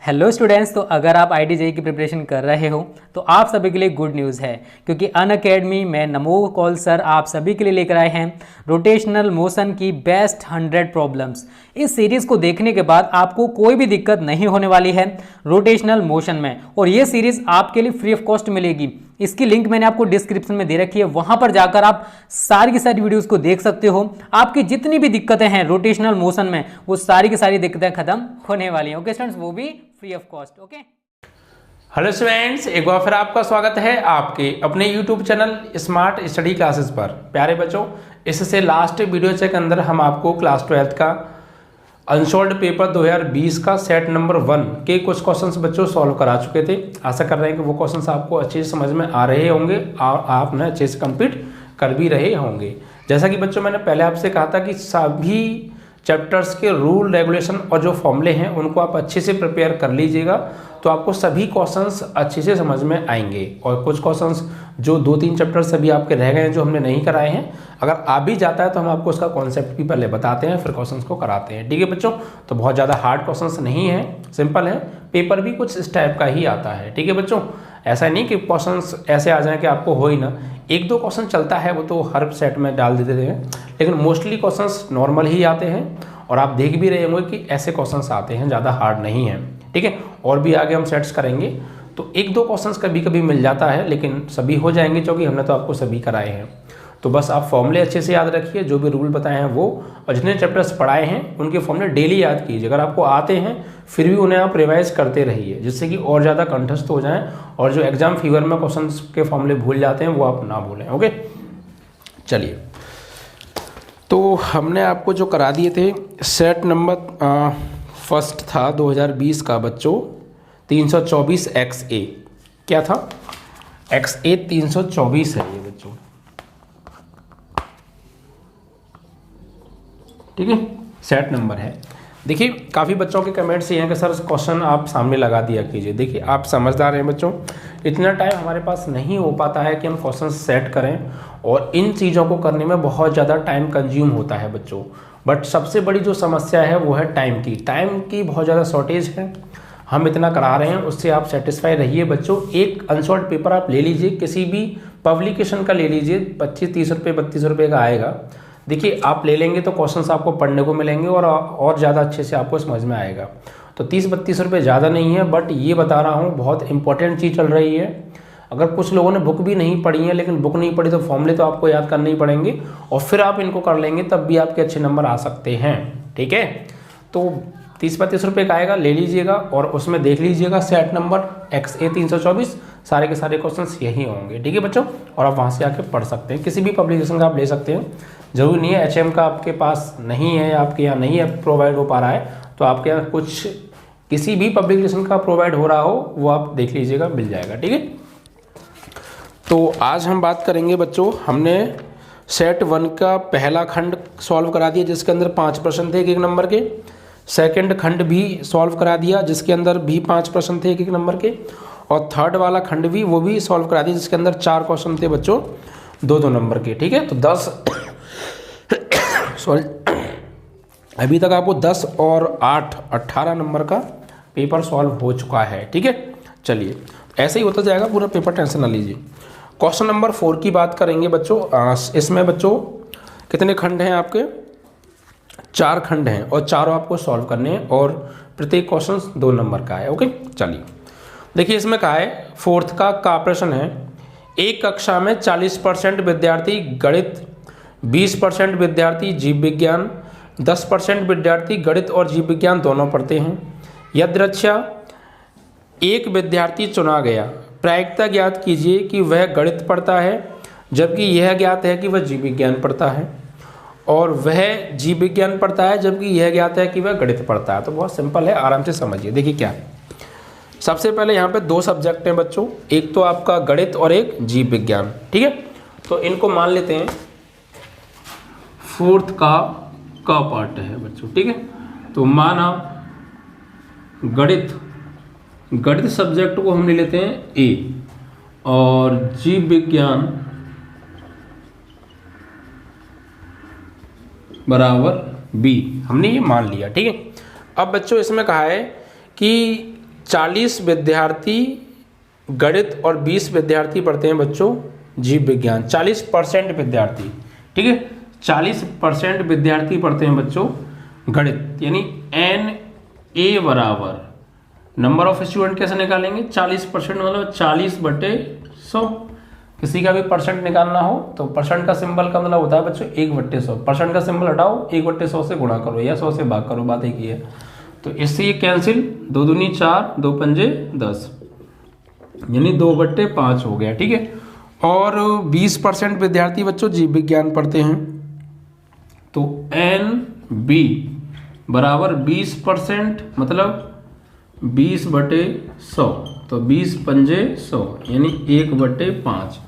Hello students, तो अगर आप IIT-JEE की प्रिपरेशन कर रहे हो तो आप सभी के लिए गुड न्यूज़ है, क्योंकि अनअकैडमी में नमो कौल सर आप सभी के लिए लेकर आए हैं रोटेशनल मोशन की बेस्ट 100 प्रॉब्लम्स। इस सीरीज़ को देखने के बाद आपको कोई भी दिक्कत नहीं होने वाली है रोटेशनल मोशन में, और ये सीरीज़ आपके लिए फ्री ऑफ कॉस्ट मिलेगी। इसकी लिंक मैंने आपको डिस्क्रिप्शन में दे रखी है, वहां पर जाकर आप सारी की सारी वीडियोस को देख सकते हो। आपकी जितनी भी दिक्कतें हैं रोटेशनल मोशन में, वो सारी की सारी दिक्कतें खत्म होने वाली हैं। ओके स्टूडेंट्स, वो भी free of cost. Okay, hello students, एक बार फिर आपका स्वागत है आपके अपने YouTube channel smart study classes पर। प्यारे बच्चों, इससे लास्ट वीडियो के अंदर हम आपको क्लास 12 का अनसॉल्व्ड पेपर 2020 का सेट नंबर 1 के कुछ क्वेश्चंस बच्चों सॉल्व करा चुके थे। आशा कर रहे हैं कि वो क्वेश्चंस आपको अच्छे से समझ में आ रहे होंगे और आपने अच्छे से कंप्लीट कर भी रहे होंगे। जैसा कि बच्चों मैंने पहले आपसे कहा था कि सभी चैप्टर्स के रूल रेगुलेशन और जो फॉर्मूले हैं उनको आप अच्छे से प्रिपेयर कर लीजिएगा, तो आपको सभी क्वेश्चंस अच्छे से समझ में आएंगे। और कुछ क्वेश्चंस जो 2-3 चैप्टर्स अभी आपके रह गए हैं जो हमने नहीं कराए हैं, अगर आ भी जाता है तो हम आपको उसका कॉन्सेप्ट भी पहले बताते हैं, फिर क्वेश्चंस को कराते हैं। ठीक है बच्चों, तो बहुत ज़्यादा हार्ड क्वेश्चंस नहीं है, सिंपल है। पेपर भी कुछ इस टाइप का ही आता है। ठीक है बच्चों, ऐसा नहीं कि क्वेश्चंस ऐसे आ जाएं कि आपको हो ही ना। 1-2 क्वेश्चन चलता है, वो तो हर सेट में डाल देते हैं, लेकिन मोस्टली क्वेश्चंस नॉर्मल ही आते हैं। और आप देख भी रहे होंगे कि ऐसे क्वेश्चंस आते हैं, ज़्यादा हार्ड नहीं है। ठीक है, और भी आगे हम सेट्स करेंगे तो 1-2 क्वेश्चंस कभी कभी मिल जाता है, लेकिन सभी हो जाएंगे क्योंकि हमने तो आपको सभी कराए हैं। तो बस आप फॉर्मूले अच्छे से याद रखिए, जो भी रूल बताए हैं वो, और जितने चैप्टर्स पढ़ाए हैं उनके फॉर्मूले डेली याद कीजिए। अगर आपको आते हैं फिर भी उन्हें आप रिवाइज करते रहिए, जिससे कि और ज़्यादा कंठस्थ हो जाएं, और जो एग्जाम फीवर में क्वेश्चन के फॉर्मूले भूल जाते हैं वो आप ना भूलें। ओके, चलिए, तो हमने आपको जो करा दिए थे सेट नंबर फर्स्ट था 2020 का बच्चों 324 XA। क्या था? XA 324 है ये बच्चों। ठीक है, सेट नंबर है। देखिए, काफ़ी बच्चों के कमेंट्स ये हैं कि सर क्वेश्चन आप सामने लगा दिया कीजिए। देखिए, आप समझदार हैं बच्चों, इतना टाइम हमारे पास नहीं हो पाता है कि हम क्वेश्चन सेट करें, और इन चीज़ों को करने में बहुत ज़्यादा टाइम कंज्यूम होता है बच्चों। बट सबसे बड़ी जो समस्या है वो है टाइम की बहुत ज़्यादा शॉर्टेज है। हम इतना करा रहे हैं, उससे आप सेटिस्फाई रहिए बच्चों। एक अनसॉल्व्ड पेपर आप ले लीजिए, किसी भी पब्लिकेशन का ले लीजिए, 25-30 रुपये 32 रुपये का आएगा। देखिए, आप ले लेंगे तो क्वेश्चंस आपको पढ़ने को मिलेंगे और ज़्यादा अच्छे से आपको समझ में आएगा। तो 30-32 रुपये ज़्यादा नहीं है, बट ये बता रहा हूँ बहुत इंपॉर्टेंट चीज़ चल रही है। अगर कुछ लोगों ने बुक भी नहीं पढ़ी है, लेकिन बुक नहीं पढ़ी तो फॉर्मूले तो आपको याद करने ही पड़ेंगे, और फिर आप इनको कर लेंगे तब भी आपके अच्छे नंबर आ सकते हैं। ठीक है, तो 30-32 रुपये का आएगा, ले लीजिएगा, और उसमें देख लीजिएगा सेट नंबर XA 324, सारे के सारे क्वेश्चंस यही होंगे। ठीक है बच्चों, और आप वहाँ से आके पढ़ सकते हैं, किसी भी पब्लिकेशन का आप ले सकते हैं। जरूरी नहीं है HM का आपके पास नहीं है, आपके यहाँ नहीं है, प्रोवाइड हो पा रहा है, तो आपके यहाँ कुछ किसी भी पब्लिकेशन का प्रोवाइड हो रहा हो वो आप देख लीजिएगा, मिल जाएगा। ठीक है, तो आज हम बात करेंगे बच्चों, हमने सेट 1 का पहला खंड सॉल्व करा दिया जिसके अंदर 5 प्रश्न थे एक नंबर के। सेकंड खंड भी सॉल्व करा दिया जिसके अंदर भी 5 प्रश्न थे एक नंबर के। और थर्ड वाला खंड भी वो भी सॉल्व करा दिया जिसके अंदर 4 क्वेश्चन थे बच्चों 2-2 नंबर के। ठीक है, तो 10 सॉरी, अभी तक आपको 10 और 8 18 नंबर का पेपर सॉल्व हो चुका है। ठीक है, चलिए, ऐसे ही होता जाएगा पूरा पेपर, टेंशन ना लीजिए। क्वेश्चन नंबर 4 की बात करेंगे बच्चों। इसमें बच्चों कितने खंड हैं आपके? 4 खंड हैं, और चारों आपको सॉल्व करने हैं, और प्रत्येक क्वेश्चन 2 नंबर का है। ओके, चलिए, देखिए इसमें कहा है, 4th का प्रश्न है, एक कक्षा में 40% विद्यार्थी गणित, 20% विद्यार्थी जीव विज्ञान, 10% विद्यार्थी गणित और जीव विज्ञान दोनों पढ़ते हैं। यदृच्छा एक विद्यार्थी चुना गया, प्रायिकता ज्ञात कीजिए कि वह गणित पढ़ता है, जबकि यह ज्ञात है कि वह जीव विज्ञान पढ़ता है, और वह जीव विज्ञान पढ़ता है जबकि यह ज्ञात है कि वह गणित पढ़ता है। तो बहुत सिंपल है, आराम से समझिए। देखिए क्या है, सबसे पहले यहाँ पे 2 सब्जेक्ट हैं बच्चों, एक तो आपका गणित और एक जीव विज्ञान। ठीक है, तो इनको मान लेते हैं 4th का पार्ट है बच्चों। ठीक है, तो माना गणित सब्जेक्ट को हम ले लेते हैं A, और जीव विज्ञान बराबर B, हमने ये मान लिया। ठीक है, अब बच्चों इसमें कहा है कि 40 विद्यार्थी गणित और 20 विद्यार्थी पढ़ते हैं बच्चों जीव विज्ञान। 40% विद्यार्थी, ठीक है, 40% विद्यार्थी पढ़ते हैं बच्चों गणित, यानी NA बराबर नंबर ऑफ स्टूडेंट कैसे निकालेंगे, 40% मतलब 40/100। किसी का भी परसेंट निकालना हो तो परसेंट का सिंबल का मतलब होता है बच्चों 1/100। परसेंट का सिंबल हटाओ, 1/100 से गुणा करो या 100 से भाग करो, बात एक ही है। तो इससे ये कैंसिल, 2 दूनी 4, 2 पंजे 10, यानी 2/5 हो गया, ठीक है। और 20% विद्यार्थी बच्चों जीव विज्ञान पढ़ते हैं, तो NB बराबर 20% मतलब 20/100, तो 20 पंजे 100 यानी 1/5।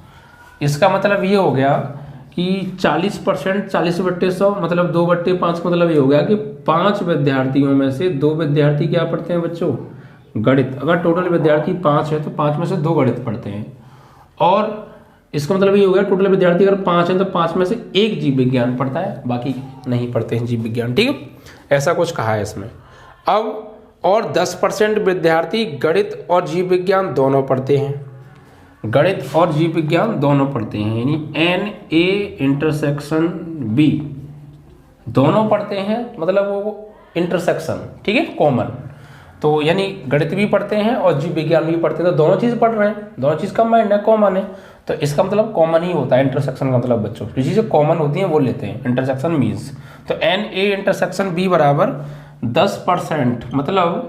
इसका मतलब ये हो गया कि 40% 40/100 मतलब 2/5 का मतलब ये हो गया कि 5 विद्यार्थियों में से 2 विद्यार्थी क्या पढ़ते हैं बच्चों गणित। अगर टोटल विद्यार्थी 5 है तो 5 में से 2 गणित पढ़ते हैं, और इसका मतलब ये हो गया टोटल विद्यार्थी अगर 5 है तो 5 में से 1 जीव विज्ञान पढ़ता है, बाकी नहीं पढ़ते हैं जीव विज्ञान, ठीक है, ऐसा कुछ कहा है इसमें। अब और 10% विद्यार्थी गणित और जीव विज्ञान दोनों पढ़ते हैं, गणित और जीव विज्ञान दोनों पढ़ते हैं, यानी NA/B दोनों पढ़ते हैं, मतलब वो इंटरसेक्शन, ठीक है, कॉमन। तो यानी गणित भी पढ़ते हैं और जीव विज्ञान भी पढ़ते हैं, तो दोनों चीज़ पढ़ रहे हैं, दोनों चीज़ कंबाइंड है, कॉमन है, तो इसका मतलब कॉमन ही होता है। इंटरसेक्शन का मतलब बच्चों जो चीज़ें कॉमन होती हैं वो लेते हैं, इंटरसेक्शन मीन्स। तो NA/B बराबर 10% मतलब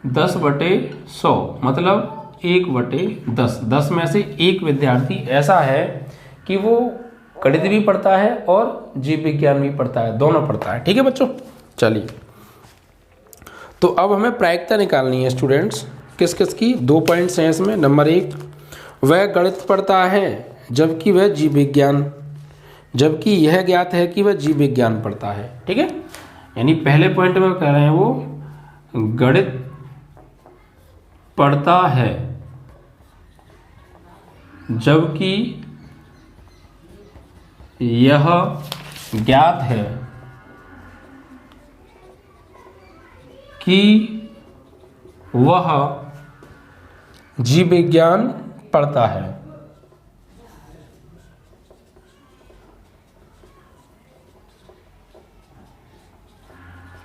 10/100 मतलब 1/10। 10 में से 1 विद्यार्थी ऐसा है कि वो गणित भी पढ़ता है और जीव विज्ञान भी पढ़ता है, दोनों पढ़ता है, ठीक है बच्चों। चलिए, तो अब हमें प्रायिकता निकालनी है स्टूडेंट्स, किस किस की। 2 पॉइंट्स हैं इसमें। नंबर 1, वह गणित पढ़ता है जबकि वह जीव विज्ञान, जबकि यह ज्ञात है कि वह जीव विज्ञान पढ़ता है, ठीक है। यानी पहले पॉइंट में कह रहे हैं वो गणित पढ़ता है जबकि यह ज्ञात है कि वह जीव विज्ञान पढ़ता है।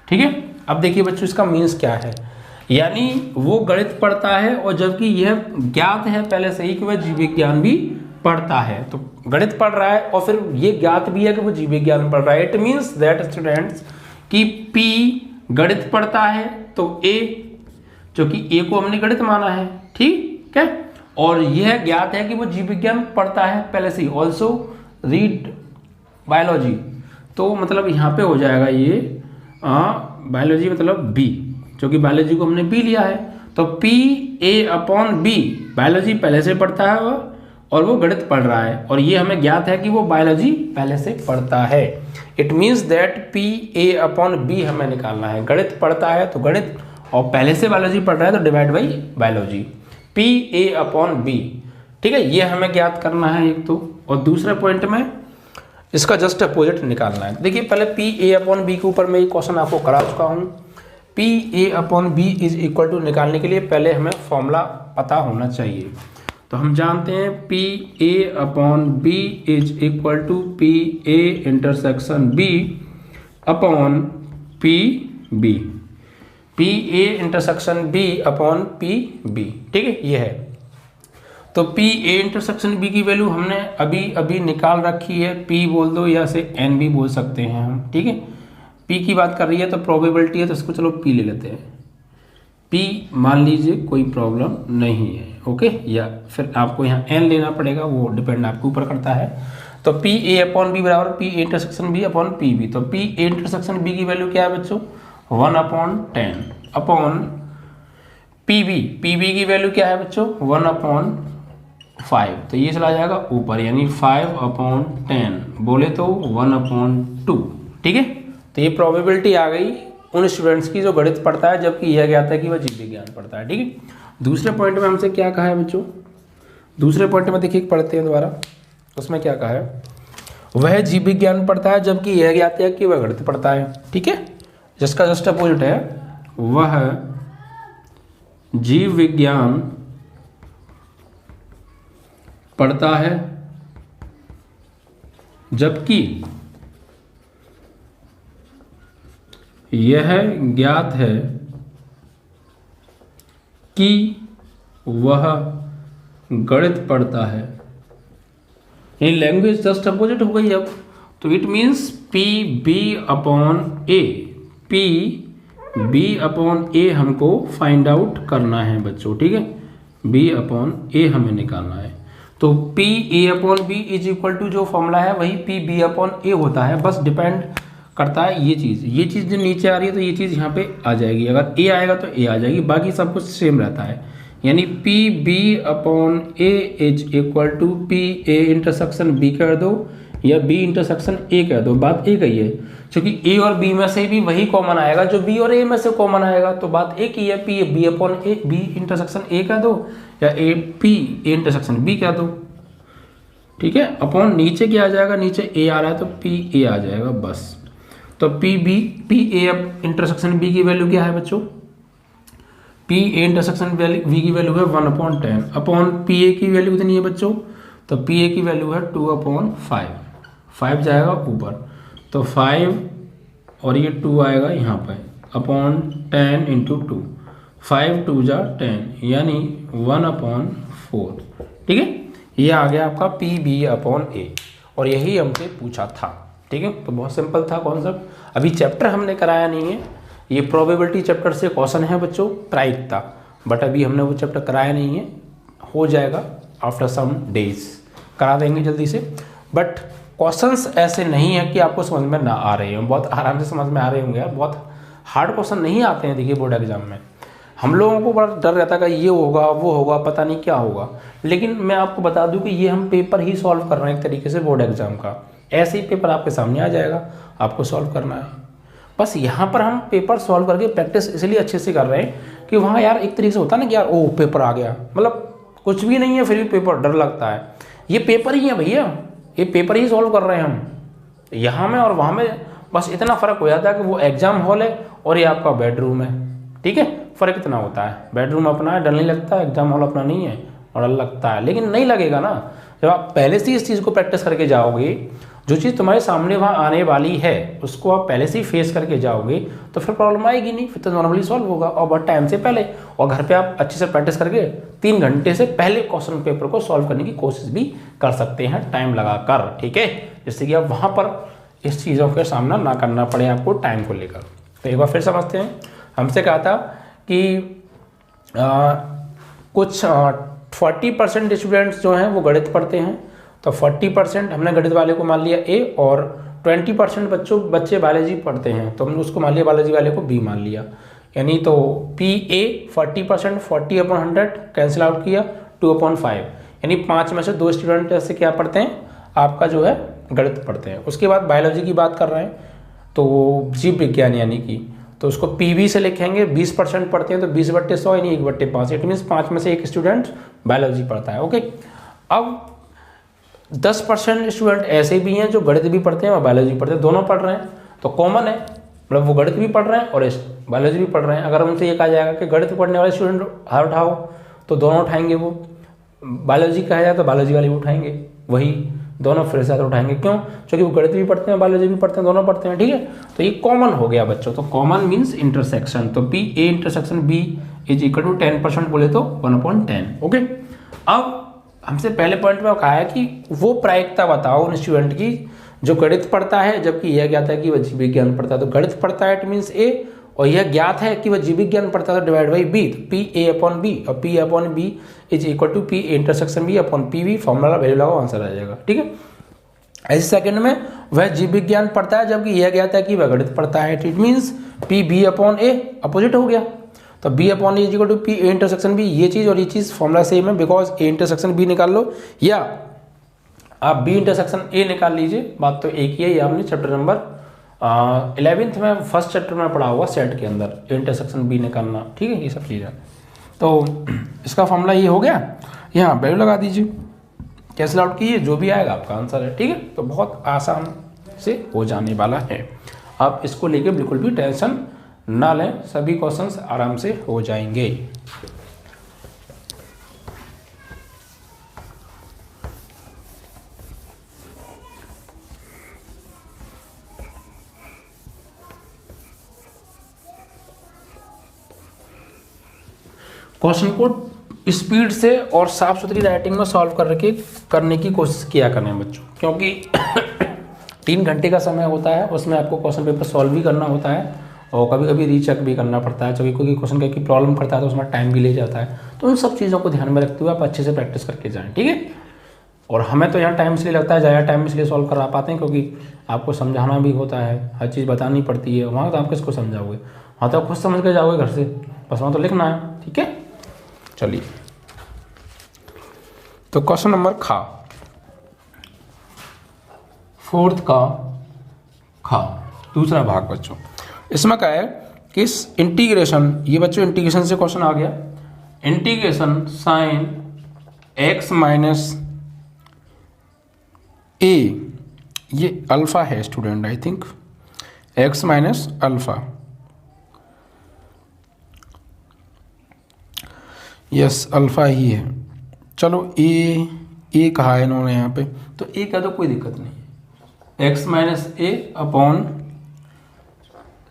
ठीक है, अब देखिए बच्चों इसका मीन्स क्या है। यानी वो गणित पढ़ता है और जबकि यह ज्ञात है पहले से ही कि वह जीव विज्ञान भी पढ़ता है। तो गणित पढ़ रहा है और फिर ये ज्ञात भी है कि वो जीव विज्ञान पढ़ रहा है। इट मीन्स दैट स्टूडेंट्स कि P गणित पढ़ता है तो A, जो कि A को हमने गणित माना है, ठीक है, और यह ज्ञात है कि वो जीव विज्ञान पढ़ता है पहले से ही। ऑल्सो रीड बायोलॉजी, तो मतलब यहाँ पे हो जाएगा ये बायोलॉजी मतलब B, जो कि बायोलॉजी को हमने B लिया है। तो PA/B बायोलॉजी पहले से पढ़ता है और वो गणित पढ़ रहा है, और ये हमें ज्ञात है कि वो बायोलॉजी पहले से पढ़ता है। इट मीन्स दैट PA/B हमें निकालना है। गणित पढ़ता है तो गणित, और पहले से बायोलॉजी पढ़ रहा है तो डिवाइड बाई बायोलॉजी, PA/B, ठीक है, ये हमें ज्ञात करना है एक तो। और दूसरे पॉइंट में इसका जस्ट अपोजिट निकालना है। देखिए पहले PA/B के ऊपर मैं ये क्वेश्चन आपको करा चुका हूँ। PA/B इज इक्वल टू निकालने के लिए पहले हमें फॉर्मूला पता होना चाहिए। तो हम जानते हैं PA/B is equal to PA/B upon PB, PA/B, ठीक है, ये है। तो PA/B की वैल्यू हमने अभी निकाल रखी है। P बोल दो या से N भी बोल सकते हैं हम, ठीक है। P की बात कर रही है तो प्रोबेबिलिटी है तो इसको चलो P ले लेते हैं। P मान लीजिए कोई प्रॉब्लम नहीं है, ओके, या फिर आपको यहाँ N लेना पड़ेगा, वो डिपेंड आपके ऊपर करता है। तो PA/B बराबर PA/B अपॉन PB। तो PA/B की वैल्यू क्या है बच्चों, 1/10 अपॉन PB की वैल्यू क्या है बच्चों, 1/5। तो ये चला जाएगा ऊपर, यानी 5/10 बोले तो 1/2, ठीक है। तो ये प्रोबेबिलिटी आ गई उन स्टूडेंट्स की जो गणित पढ़ता है जबकि यह ज्ञात है कि वह जीव विज्ञान पढ़ता है, ठीक है। दूसरे पॉइंट में हमसे क्या कहा है बच्चों, दूसरे पॉइंट में देखिए पढ़ते हैं दोबारा, उसमें क्या कहा है, वह जीव विज्ञान पढ़ता है जबकि यह ज्ञात है कि वह गणित पढ़ता है, ठीक है। जिसका जस्ट अपोजिट है वह जीव विज्ञान पढ़ता है, जबकि यह ज्ञात है कि वह गणित पढ़ता है। ये लैंग्वेज जस्ट अपोजिट हो गई अब। तो it means P B upon A, P B upon A हमको फाइंड आउट करना है बच्चों, ठीक है। बी अपॉन ए हमें निकालना है। तो P A upon B is equal to जो फॉर्मूला है वही पी बी अपॉन ए होता है, बस डिपेंड करता है ये चीज़ जो नीचे आ रही है तो ये चीज़ यहाँ पे आ जाएगी। अगर ए आएगा तो ए आ जाएगी, बाकी सब कुछ सेम रहता है। यानी P B upon A is equal to P A intersection B कर दो या बी इंटरसेक्शन ए कर दो, बात एक ही है। क्योंकि ए और बी में से भी वही कॉमन आएगा जो बी और ए में से कॉमन आएगा, तो बात एक ही है। P B upon A, B intersection A कर दो या A P A intersection B कर दो, ठीक है। अपॉन नीचे क्या आ जाएगा, नीचे ए आ रहा है तो पी ए आ जाएगा बस। तो P B P A intersection B की वैल्यू क्या है बच्चों, पी ए इंटरसेक्शन वी की वैल्यू है 1/10 अपॉन पी ए की वैल्यू कितनी है बच्चों, तो पी ए की वैल्यू है 2/5, 5 जाएगा ऊपर तो 5 और ये 2 आएगा यहाँ पर अपॉन 10 इंटू 2, 5 2 जा 10 यानी 1/4, ठीक है। ये आ गया आपका पी बी अपॉन ए और यही हमसे पूछा था, ठीक है। तो बहुत सिंपल था कॉन्सेप्ट। अभी चैप्टर हमने कराया नहीं है, ये प्रोबेबिलिटी चैप्टर से क्वेश्चन है बच्चों, प्रायिकता, बट अभी हमने वो चैप्टर कराया नहीं है, हो जाएगा आफ्टर सम डेज, करा देंगे जल्दी से। बट क्वेश्चंस ऐसे नहीं है कि आपको समझ में ना आ रहे हों, बहुत आराम से समझ में आ रहे होंगे यार। बहुत हार्ड क्वेश्चन नहीं आते हैं देखिए बोर्ड एग्जाम में। हम लोगों को बड़ा डर रहता है कि ये होगा वो होगा, पता नहीं क्या होगा, लेकिन मैं आपको बता दूं कि ये हम पेपर ही सॉल्व कर रहे हैं एक तरीके से बोर्ड एग्जाम का। ऐसे ही पेपर आपके सामने आ जाएगा, आपको सॉल्व करना है बस। यहाँ पर हम पेपर सॉल्व करके प्रैक्टिस इसलिए अच्छे से कर रहे हैं कि वहाँ यार एक तरीके से होता है ना कि यार ओ पेपर आ गया, मतलब कुछ भी नहीं है फिर भी पेपर डर लगता है। ये पेपर ही है भैया, ये पेपर ही सॉल्व कर रहे हैं हम, यहाँ में और वहाँ में बस इतना फ़र्क हो जाता है कि वो एग्जाम हॉल है और ये आपका बेडरूम है, ठीक है। फ़र्क इतना होता है, बेडरूम अपना है, डर नहीं लगता, एग्जाम हॉल अपना नहीं है और डर लगता है। लेकिन नहीं लगेगा ना जब आप पहले से इस चीज़ को प्रैक्टिस करके जाओगे, जो चीज़ तुम्हारे सामने वहाँ आने वाली है उसको आप पहले से ही फेस करके जाओगे तो फिर प्रॉब्लम आएगी नहीं, फिर तो नॉर्मली सॉल्व होगा और बहुत टाइम से पहले। और घर पे आप अच्छे से प्रैक्टिस करके 3 घंटे से पहले क्वेश्चन पेपर को सॉल्व करने की कोशिश भी कर सकते हैं टाइम लगाकर, ठीक है, जिससे कि आप वहाँ पर इस चीज़ों का सामना ना करना पड़े आपको टाइम को लेकर। तो एक बार फिर समझते हैं। हमसे कहा था कि कुछ 40% स्टूडेंट्स जो हैं वो गणित पढ़ते हैं, तो 40% हमने गणित वाले को मान लिया ए और 20% बच्चे बायोलॉजी पढ़ते हैं, तो हमने उसको मान लिया बायोलॉजी वाले को बी मान लिया। यानी तो पी ए 40% 40/100 कैंसिल आउट किया 2/5, यानी 5 में से 2 स्टूडेंट ऐसे क्या पढ़ते हैं आपका जो है गणित पढ़ते हैं। उसके बाद बायोलॉजी की बात कर रहे हैं तो जीव विज्ञान यानी कि, तो उसको पीवी से लिखेंगे, 20% पढ़ते हैं तो 20/100 यानी 1/5, इट मीन्स 5 में से 1 स्टूडेंट बायोलॉजी पढ़ता है, ओके। अब 10% स्टूडेंट ऐसे भी हैं जो गणित भी पढ़ते हैं और बायोलॉजी पढ़ते हैं, दोनों पढ़ रहे हैं, तो कॉमन है, मतलब वो गणित भी पढ़ रहे हैं और बायोलॉजी भी पढ़ रहे हैं। अगर उनसे ये कहा जाएगा कि गणित पढ़ने वाले स्टूडेंट हाथ उठाओ तो दोनों उठाएंगे, वो बायोलॉजी कहा जाए तो बायोलॉजी वाले भी उठाएंगे, वही दोनों फिर से उठाएंगे, क्यों, क्योंकि वो गणित भी पढ़ते हैं बायोलॉजी भी पढ़ते हैं, दोनों पढ़ते हैं, ठीक है। तो ये कॉमन हो गया बच्चों, तो कॉमन मीन्स इंटरसेक्शन, तो B A intersection B is equal to 10% बोले तो 1/10, ओके। अब हमसे पहले पॉइंट में कहा है कि वो प्रायिकता बताओ उन स्टूडेंट की जो गणित पढ़ता है, जबकि यह ज्ञात है कि वह जीव विज्ञान पढ़ता है, तो गणित पढ़ता है इट मीन्स ए, और यह ज्ञात है कि वह जीव विज्ञान पढ़ता है तो divide by B, P A upon B, और P upon B is equal to P A intersection B upon P V, formula value लगाओ आंसर आ जाएगा, ठीक है। ऐसे सेकंड में वह जीव विज्ञान पढ़ता है जबकि यह ज्ञात है कि वह गणित पढ़ता है, it means P B upon A, opposite हो गया, तो B upon A is equal to P A intersection B, ये चीज़ और ये चीज़ फॉर्मूला सेम है, बिकॉज ए इंटरसेक्शन बी निकाल लो या आप बी इंटरसेक्शन ए निकाल लीजिए, बात तो एक ही है। ये आपने चैप्टर नंबर 11th में फर्स्ट चैप्टर में पढ़ा हुआ सेट के अंदर ए इंटरसेक्शन बी निकालना, ठीक है, ये सब चीज़ें। तो इसका फॉर्मूला ये हो गया, यहाँ वैल्यू लगा दीजिए, कैंसिल आउट कीजिए, जो भी आएगा आपका आंसर है, ठीक है। तो बहुत आसान से हो जाने वाला है, आप इसको लेके बिल्कुल भी टेंशन ना लें, सभी क्वेश्चंस आराम से हो जाएंगे। क्वेश्चन को स्पीड से और साफ सुथरी राइटिंग में सॉल्व करने की कोशिश किया करें बच्चों, क्योंकि 3 घंटे का समय होता है, उसमें आपको क्वेश्चन पेपर सॉल्व भी करना होता है और कभी कभी रीचेक भी करना पड़ता है। जब कोई क्वेश्चन की प्रॉब्लम करता है तो उसमें टाइम भी ले जाता है। तो उन सब चीज़ों को ध्यान में रखते हुए आप अच्छे से प्रैक्टिस करके जाएँ, ठीक है। और हमें तो यहाँ टाइम इसलिए लगता है, ज़्यादा टाइम इसलिए सॉल्व करा पाते हैं क्योंकि आपको समझाना भी होता है, हर चीज़ बतानी पड़ती है। वहाँ तो आप किसको समझाओगे, वहाँ तो आप खुद समझ के जाओगे घर से, बस वहाँ तो लिखना है, ठीक है। चलिए, तो क्वेश्चन नंबर खा, 4th का खा, दूसरा भाग बच्चों। इसमें क्या है कि इस इंटीग्रेशन, ये बच्चों इंटीग्रेशन से क्वेश्चन आ गया, integration sine x minus A, ये अल्फा है student, I think x minus alpha, yes alpha ही है। चलो ए कहा है इन्होंने यहाँ पे, तो ए का तो कोई दिक्कत नहीं, x minus A upon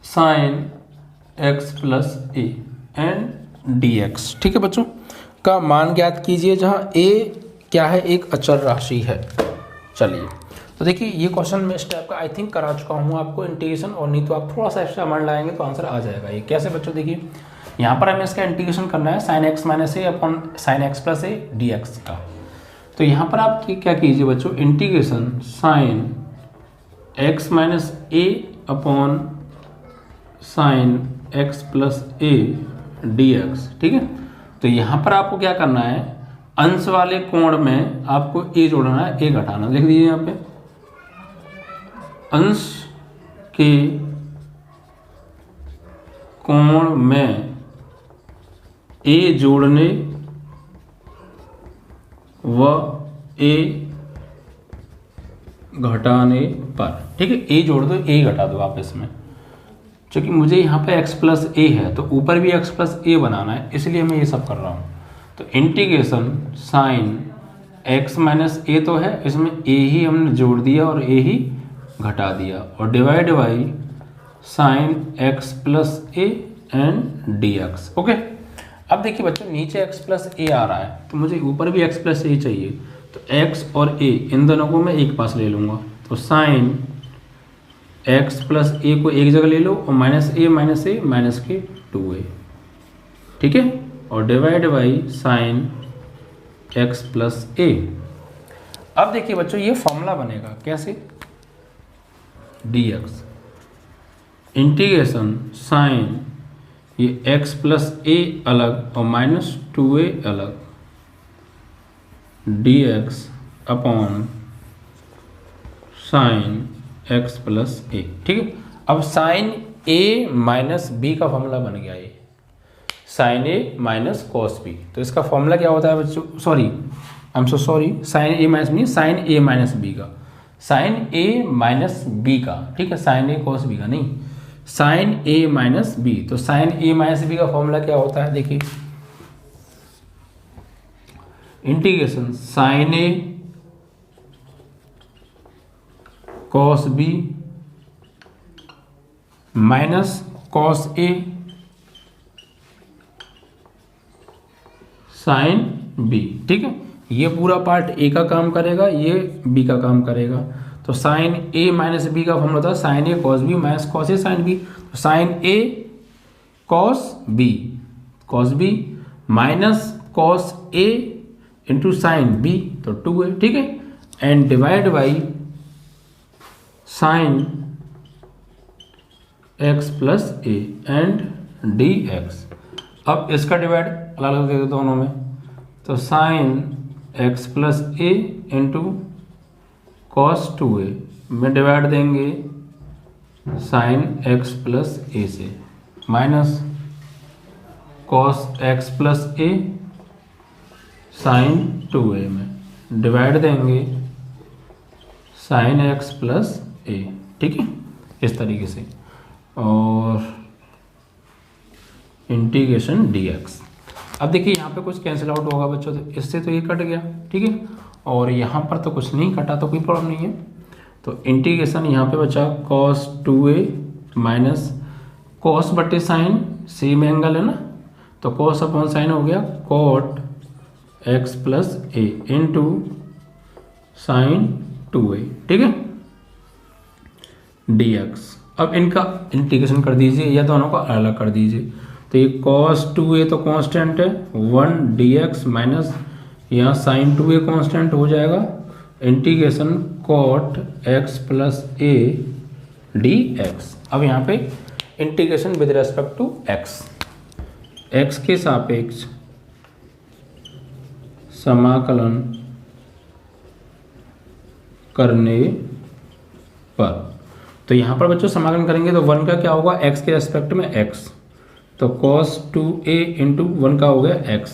sine x plus A and D x, ठीक है बच्चों। का मान ज्ञात कीजिए जहाँ a क्या है, एक अचर राशि है। चलिए, तो देखिए ये क्वेश्चन मैं इस टाइप का आई थिंक करा चुका हूँ आपको इंटीग्रेशन, और नहीं तो आप थोड़ा सा एक्स्ट्रा मान लाएंगे तो आंसर आ जाएगा। ये कैसे बच्चों, देखिए यहाँ पर हमें इसका इंटीग्रेशन करना है sine x minus A upon sine x plus A D x का। तो यहाँ पर आप क्या कीजिए बच्चों, integration sine x minus A upon sine x plus A D x, ठीक है। तो यहाँ पर आपको क्या करना है, अंश वाले कोण में आपको ए जोड़ना है, ए घटाना, लिख दीजिए यहाँ पे, अंश के कोण में ए जोड़ने व ए घटाने पर, ठीक है। ए जोड़ दो, ए घटा दो आप इसमें, क्योंकि मुझे यहाँ पे x प्लस ए है तो ऊपर भी x प्लस ए बनाना है, इसलिए मैं ये सब कर रहा हूँ। तो इंटीग्रेशन साइन x माइनस ए तो है, इसमें a ही हमने जोड़ दिया और a ही घटा दिया, और divide by sine x plus A and D x, okay. अब देखिए बच्चों नीचे x प्लस ए आ रहा है तो मुझे ऊपर भी x प्लस ए चाहिए, तो x और a इन दोनों को मैं एक पास ले लूँगा, तो साइन x प्लस ए को एक जगह ले लो और माइनस ए माइनस के 2a, ठीक है, और divide by sine x plus A. अब देखिए बच्चों ये फॉर्मूला बनेगा कैसे, dx इंटीग्रेशन साइन ये x प्लस ए अलग और माइनस 2a अलग, dx upon sine x plus A, ठीक है। अब साइन a माइनस बी का फॉर्मूला बन गया, ये sine A minus cos B. तो इसका फॉर्मूला क्या होता है बच्चों, sorry I am so sorry, sine A minus B, sine A minus B का, साइन ए माइनस बी का, ठीक है, साइन ए कॉस बी का नहीं, साइन ए माइनस बी। तो साइन ए माइनस बी का फॉर्मूला क्या होता है, देखिए integration sign A cos B minus cos A sine B, ठीक है। ये पूरा पार्ट ए का काम करेगा, ये बी का काम करेगा। तो साइन ए माइनस बी का फॉर्मूला था sign A cos B minus cos A sine B, तो sign A cos B minus cos A into sine B, तो 2 है, ठीक है, and divide by sine x plus A and D x. अब इसका divide अलग अलग दे दो दोनों में, तो साइन एक्स प्लस ए इंटू कॉस 2a में डिवाइड देंगे साइन एक्स प्लस ए से, माइनस कॉस एक्स प्लस ए साइन 2a में डिवाइड देंगे साइन एक्स प्लस ए, ठीक है, इस तरीके से, और इंटीग्रेशन dx। अब देखिए यहाँ पे कुछ कैंसिल आउट होगा बच्चों, तो इससे तो ये कट गया, ठीक है, और यहाँ पर तो कुछ नहीं कटा, तो कोई प्रॉब्लम नहीं है। तो इंटीग्रेशन यहाँ पे बचा cos 2a माइनस कॉस बटे साइन, सेम एंगल है ना, तो कॉस अपॉन साइन हो गया कॉट एक्स प्लस ए इंटू साइन 2a, ठीक है, dx। अब इनका इंटीग्रेशन कर दीजिए या दोनों का अलग कर दीजिए। तो ये cos 2a तो कांस्टेंट है 1 dx माइनस यहाँ साइन 2a कांस्टेंट हो जाएगा integration cot x plus a dx। अब यहाँ पे integration with respect to x के सापेक्ष समाकलन करने पर, तो यहाँ पर बच्चों समाकलन करेंगे तो 1 का क्या होगा x के रेस्पेक्ट में x, तो cos 2a इंटू 1 का हो गया x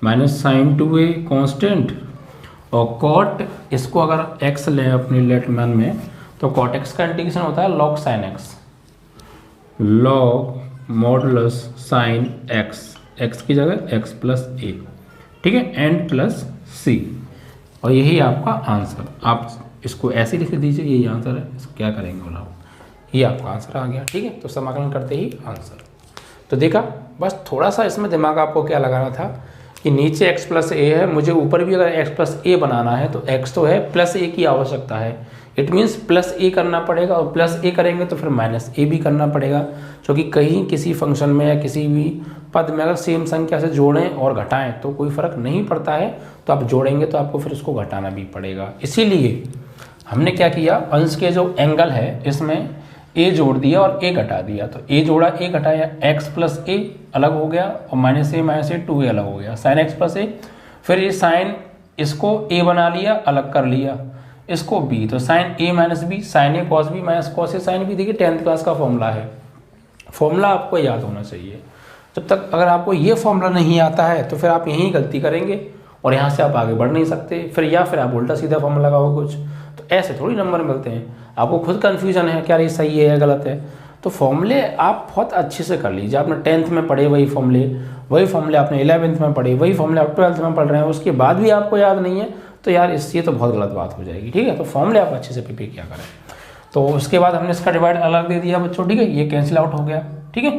minus sine 2a constant और cot, इसको अगर x लें अपने लेटरमैन में तो cot x का इंटीग्रेशन होता है log sin x, log modulus sine x की जगह x प्लस a, ठीक है, एंड प्लस c। और यही आपका आंसर, आप इसको ऐसे लिख दीजिए, यही आंसर है। इसको क्या करेंगे बोला, ये आपका आंसर आ गया, ठीक है। तो समाकलन करते ही आंसर। तो देखा, बस थोड़ा सा इसमें दिमाग आपको क्या लगाना था कि नीचे x प्लस ए है, मुझे ऊपर भी अगर x प्लस ए बनाना है तो x तो है, प्लस ए की आवश्यकता है। इट मीन्स प्लस ए करना पड़ेगा और प्लस ए करेंगे तो फिर माइनस ए भी करना पड़ेगा, क्योंकि कहीं किसी फंक्शन में या किसी भी पद में अगर सेम संख्या से जोड़ें और घटाएं तो कोई फ़र्क नहीं पड़ता है, तो आप जोड़ेंगे तो आपको फिर उसको घटाना भी पड़ेगा। इसीलिए हमने क्या किया, अंश के जो एंगल है इसमें a जोड़ दिया और a घटा दिया, तो a जोड़ा a घटाया x प्लस a अलग हो गया और माइनस a 2a अलग हो गया, साइन x प्लस a। फिर ये साइन इसको a बना लिया, अलग कर लिया, इसको b, तो sine a minus b, sine a cos b minus cos a sine b। देखिए 10th क्लास का फॉर्मूला है, फॉर्मूला आपको याद होना चाहिए। जब तक अगर आपको ये फॉर्मूला नहीं आता है तो फिर आप यहीं गलती करेंगे और यहाँ से आप आगे बढ़ नहीं सकते, फिर या फिर आप उल्टा सीधा फॉर्मूला लगाओगे कुछ, तो ऐसे थोड़ी नंबर मिलते हैं। आपको खुद कन्फ्यूजन है क्या ये सही है या गलत है, तो फॉर्मूले आप बहुत अच्छे से कर लीजिए। आपने 10th में पढ़े वही फॉर्मूले आपने 11th में पढ़े, वही फॉर्मूले आप 12th में पढ़ रहे हैं, उसके बाद भी आपको याद नहीं है तो यार ये तो बहुत गलत बात हो जाएगी, ठीक है। तो फॉर्मूले आप अच्छे से प्रिपेयर किया करें। तो उसके बाद हमने इसका डिवाइड अलग दे दिया बच्चों, ठीक है, ये कैंसिल आउट हो गया, ठीक है।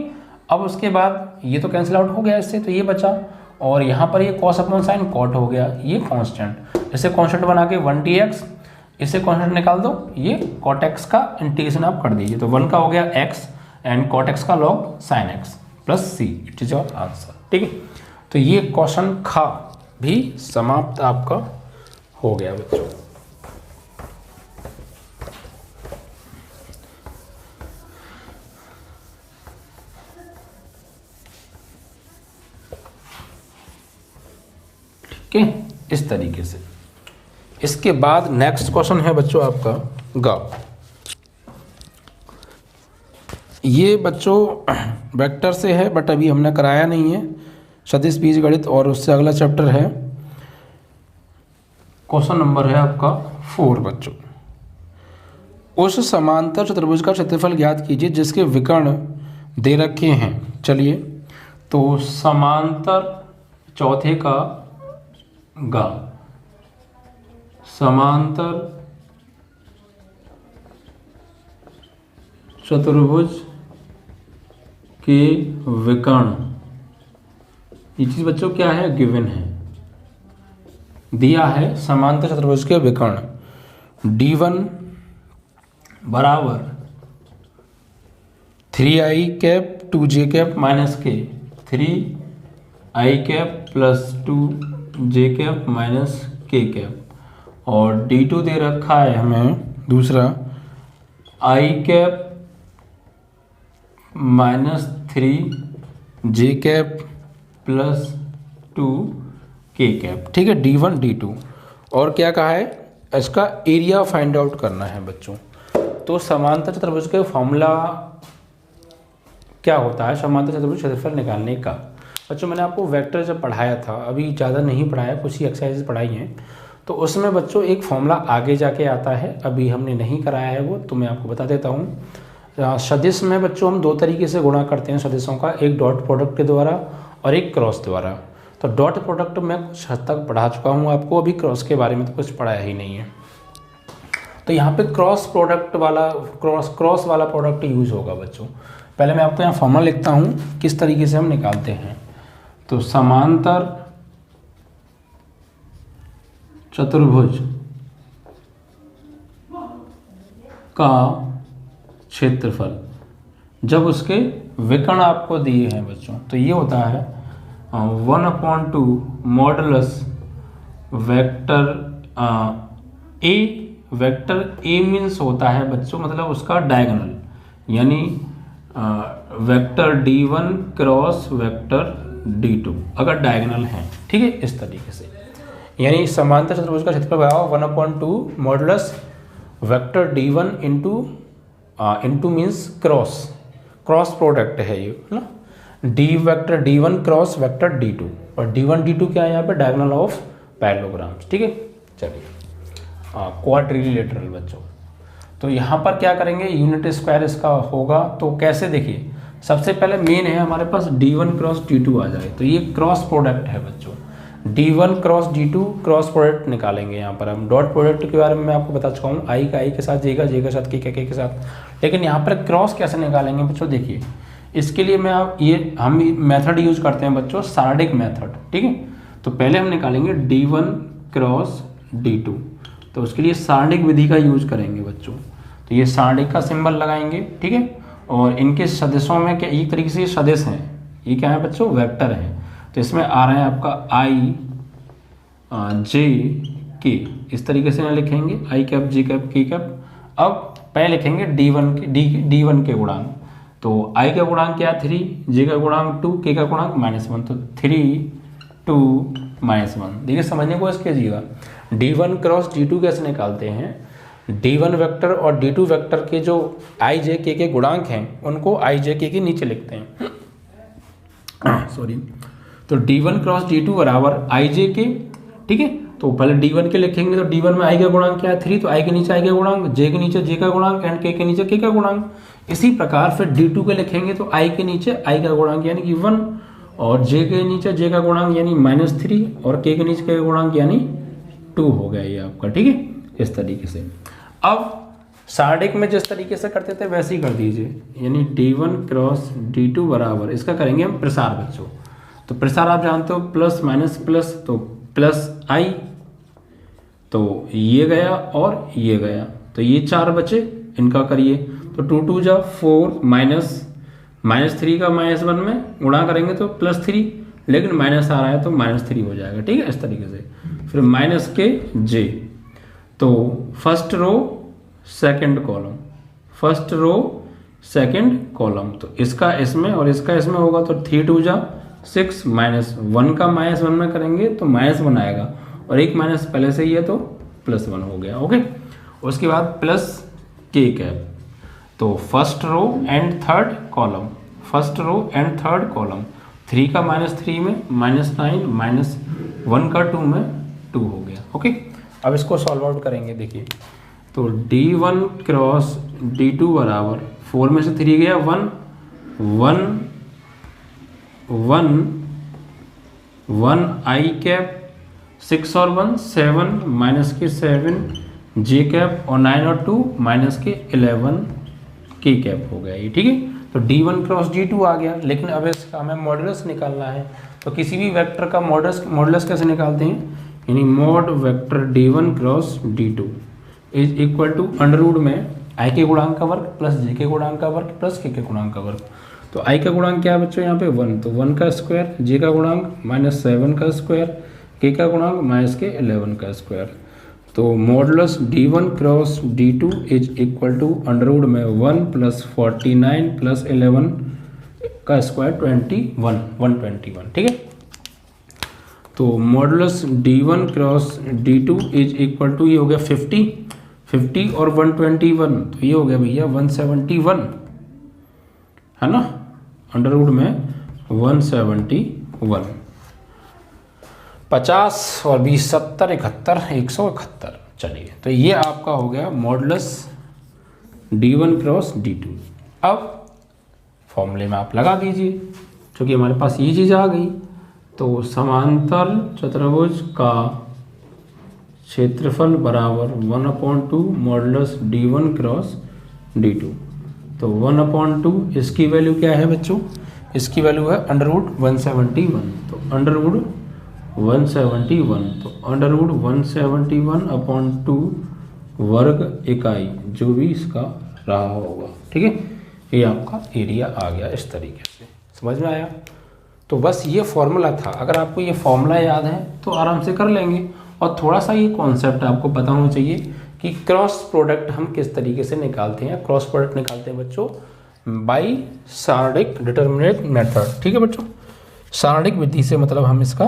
अब उसके बाद ये तो कैंसिल आउट हो गया इससे, तो ये बचा, और यहाँ पर ये कॉस अपॉन साइन कॉट हो गया, ये कांस्टेंट, इसे कांस्टेंट बना के 1 dx, इसे कांस्टेंट निकाल दो, ये कॉट एक्स का इंटीग्रेशन आप कर दीजिए, तो 1 का हो गया x एंड कॉट एक्स का log sign x plus c, it is your answer, ठीक है। तो ये क्वेश्चन खा भी समाप्त आपका हो गया बच्चों। ठीक है, इस तरीके से। इसके बाद नेक्स्ट क्वेश्चन है बच्चों आपका गा। ये बच्चों वेक्टर से है बट अभी हमने कराया नहीं है, सदिश बीजगणित, और उससे अगला चैप्टर है, क्वेश्चन नंबर है आपका 4 बच्चों। उस समांतर चतुर्भुज का क्षेत्रफल ज्ञात कीजिए जिसके विकर्ण दे रखे हैं। चलिए, तो समांतर चौथे का गा, समांतर चतुर्भुज के विकर्ण, ये चीज बच्चों क्या है, गिवन है, दिया है समांतर चतुर्भुज के विकर्ण d1 बराबर 3i cap 2j cap minus k, 3i cap plus 2j cap minus k cap, और d2 दे रखा है हमें दूसरा i cap minus 3j cap plus 2k cap, ठीक है, d1 d2। और क्या कहा है, इसका एरिया फाइंड आउट करना है बच्चों। तो समांतर चतुर्भुज का फॉर्मूला क्या होता है, समांतर चतुर्भुज क्षेत्रफल निकालने का। बच्चों मैंने आपको वेक्टर जब पढ़ाया था, अभी ज़्यादा नहीं पढ़ाया, कुछ ही एक्सरसाइजेज पढ़ाई हैं, तो उसमें बच्चों एक फॉर्मूला आगे जाके आता है, अभी हमने नहीं कराया है वो, तो मैं आपको बता देता हूँ। सदिश में बच्चों हम 2 तरीके से गुणा करते हैं सदिशों का, एक डॉट प्रोडक्ट के द्वारा और एक क्रॉस द्वारा। तो डॉट प्रोडक्ट मैं कुछ हद तक पढ़ा चुका हूँ आपको, अभी क्रॉस के बारे में तो कुछ पढ़ाया ही नहीं है। तो यहाँ पे क्रॉस वाला प्रोडक्ट यूज होगा बच्चों। पहले मैं आपको यहाँ फॉर्मूला लिखता हूँ किस तरीके से हम निकालते हैं। तो समांतर चतुर्भुज का क्षेत्रफल जब उसके विकर्ण आपको दिए हैं बच्चों, तो ये होता है 1/2 modulus vector A. Vector A means होता है बच्चों मतलब उसका डायगोनल, यानी vector D1 cross vector D2 अगर डायगोनल है, ठीक है, इस तरीके से। यानी समांतर चतुर्भुज का क्षेत्रफल बराबर 1/2 modulus vector D1 into means cross product है ये ना, D vector D1 cross vector D2, और D1 D2 क्या है यहाँ पे, डायगोनल ऑफ पैरेललोग्राम्स, ठीक है। चलिए क्वाड्रिलेटरल बच्चों, तो यहाँ पर क्या करेंगे, यूनिट स्क्वायर इसका होगा। तो कैसे, देखिए सबसे पहले मेन है हमारे पास D1 क्रॉस D2 आ जाए, तो ये क्रॉस प्रोडक्ट है बच्चों, D1 cross D2 cross product निकालेंगे। यहाँ पर हम डॉट प्रोडक्ट के बारे में मैं आपको बता चुका हूँ, आई का आई के साथ, जे का साथ, के साथ, लेकिन यहाँ पर क्रॉस कैसे निकालेंगे बच्चों, देखिए इसके लिए हम मेथड यूज करते हैं बच्चों, सारडिक मेथड, ठीक है। तो पहले हम निकालेंगे D1 क्रॉस D2, तो उसके लिए सारडिक विधि का यूज करेंगे बच्चों। तो ये सारडिक का सिंबल लगाएंगे, ठीक है, और इनके सदिशों में क्या एक तरीके से सदिश हैं, ये क्या है बच्चों, वेक्टर है। तो इसमें आ रहा है आपका I J K, इस तरीके से लिखेंगे, I cap J cap K cap. अब पहले लिखेंगे D1 के गुणांक, तो I का गुणांक क्या है 3, J का गुणांक 2, K का गुणांक -1, तो 3 2 -1। देखिए समझने की कोशिश कीजिएगा, D1 क्रॉस D2 कैसे निकालते हैं, D1 वेक्टर और D2 वेक्टर के जो I J K के गुणांक हैं उनको I J K के नीचे लिखते हैं सॉरी। तो D1 क्रॉस D2 बराबर I J K, ठीक है। तो पहले D1 के लिखेंगे, तो D1 में I का गुणांक क्या है 3, तो I के नीचे I का गुणांक, J के नीचे J का गुणांक एंड K के नीचे K का गुणांक। इसी प्रकार फिर D2 के लिखेंगे, तो I के नीचे I का गुणांक यानी कि 1, और J के नीचे J का गुणांक यानी -3, और K के नीचे K का गुणांक यानी 2 हो गया ये आपका, ठीक है, इस तरीके से। अब सारडिक में जिस तरीके से करते थे वैसे ही कर दीजिए, यानी D1 क्रॉस D2 बराबर, इसका करेंगे हम प्रसार बच्चों। तो प्रसार आप जानते हो प्लस माइनस प्लस, तो प्लस I, तो ये गया और ये गया, तो ये 4 बचे, इनका करिए। तो 2 2 जा 4, -3 का -1 में गुणा करेंगे तो +3, लेकिन माइनस आ रहा है तो -3 हो जाएगा, ठीक है, इस तरीके से। फिर -K J, तो first row second column, first row second column, तो इसका इसमें और इसका इसमें होगा, तो 3 2 जा 6, -1 का -1 में करेंगे तो -1 आएगा, और एक माइनस पहले से ही है तो +1 हो गया, ओके। उसके बाद प्लस K कैप, तो first row and third column, first row and third column, 3 का -3 में -9, -1 का 2 में 2 हो गया, ओके। अब इसको सॉल्व आउट करेंगे, देखिए तो D1 क्रॉस D2 बराबर 4 में से 3 गया 1 1 1 1 I कैप, 6 और 1 7, -7 J कैप, और 9 और 2 -11 K कैप हो गया ये, ठीक है। तो D1 क्रॉस D2 आ गया, लेकिन अब इसका हमें मॉडुलस निकालना है। तो किसी भी वेक्टर का मॉडुलस कैसे निकालते हैं, यानी mod vector D1 cross D2 is equal to under root में I के गुणांक का वर्ग प्लस J के गुणांक का वर्ग प्लस K के गुणांक का वर्ग। तो I का गुणांक क्या है बच्चों यहाँ पे 1, तो 1 का स्क्वायर, J का गुणांक -7 का स्क्वायर, K का गुणांक -11 का स्क्वायर। तो modulus D1 cross D2 is equal to under root में 1 + 49 + 11 का स्क्वायर 121, ठीक है। तो modulus D1 cross D2 is equal to, ये हो गया 50 और 121, तो ये हो गया भैया 171, है ना, अंडररूट में 171, 50 और 20 70 71 171। चलिए, तो ये आपका हो गया मॉडुलस D1 क्रॉस D2। अब फॉर्मूले में आप लगा दीजिए, क्योंकि हमारे पास ये चीज़ आ गई। तो समांतर चतुर्भुज का क्षेत्रफल बराबर 1/2 मॉडुलस D1 क्रॉस D2। तो 1/2 इसकी वैल्यू क्या है बच्चों, इसकी वैल्यू है √171, तो √171, तो √171/2 वर्ग इकाई जो भी इसका रहा होगा। ठीक है, ये आपका एरिया आ गया इस तरीके से। समझ में आया? तो बस ये फॉर्मूला था। अगर आपको ये फॉर्मूला याद है तो आराम से कर लेंगे। और थोड़ा सा ये कॉन्सेप्ट आपको पता होना चाहिए कि क्रॉस प्रोडक्ट हम किस तरीके से निकालते हैं। क्रॉस प्रोडक्ट निकालते हैं बच्चों बाई सारणिक डिटरमिनेट मेथड। ठीक है बच्चों, सारणिक विधि से मतलब हम इसका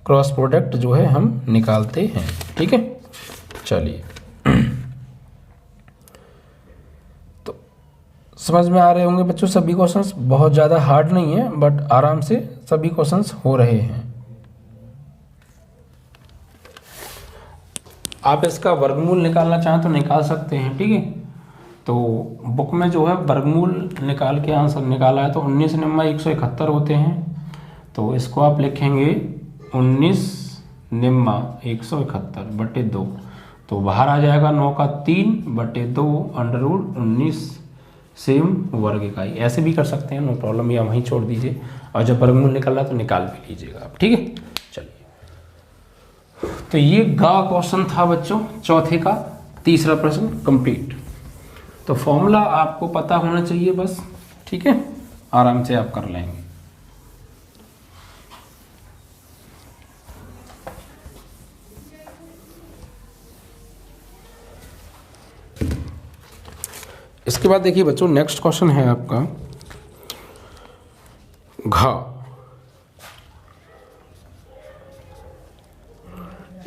क्रॉस प्रोडक्ट जो है हम निकालते हैं। ठीक है, चलिए तो समझ में आ रहे होंगे बच्चों सभी क्वेश्चंस। बहुत ज़्यादा हार्ड नहीं है बट आराम से सभी क्वेश्चंस हो रहे हैं। आप इसका वर्गमूल निकालना चाहें तो निकाल सकते हैं। ठीक है, तो बुक में जो है वर्गमूल निकाल के आंसर निकाला है, तो 19 निम्मा 171 होते हैं। तो इसको आप लिखेंगे 19 निम्मा 171/2, तो बाहर आ जाएगा 9 का 3/2 √19 सेम वर्ग इकाई। ऐसे भी कर सकते हैं, नो प्रॉब्लम, या वहीं छोड़ दीजिए। और जब वर्गमूल निकलना तो निकाल भी लीजिएगा आप। ठीक है, चलिए तो ये गा क्वेश्चन था बच्चों, चौथे का तीसरा प्रश्न कंप्लीट। तो फॉर्मूला आपको पता होना चाहिए बस। ठीक है, आराम से आप कर लेंगे। इसके बाद देखिए बच्चों, नेक्स्ट क्वेश्चन है आपका घ।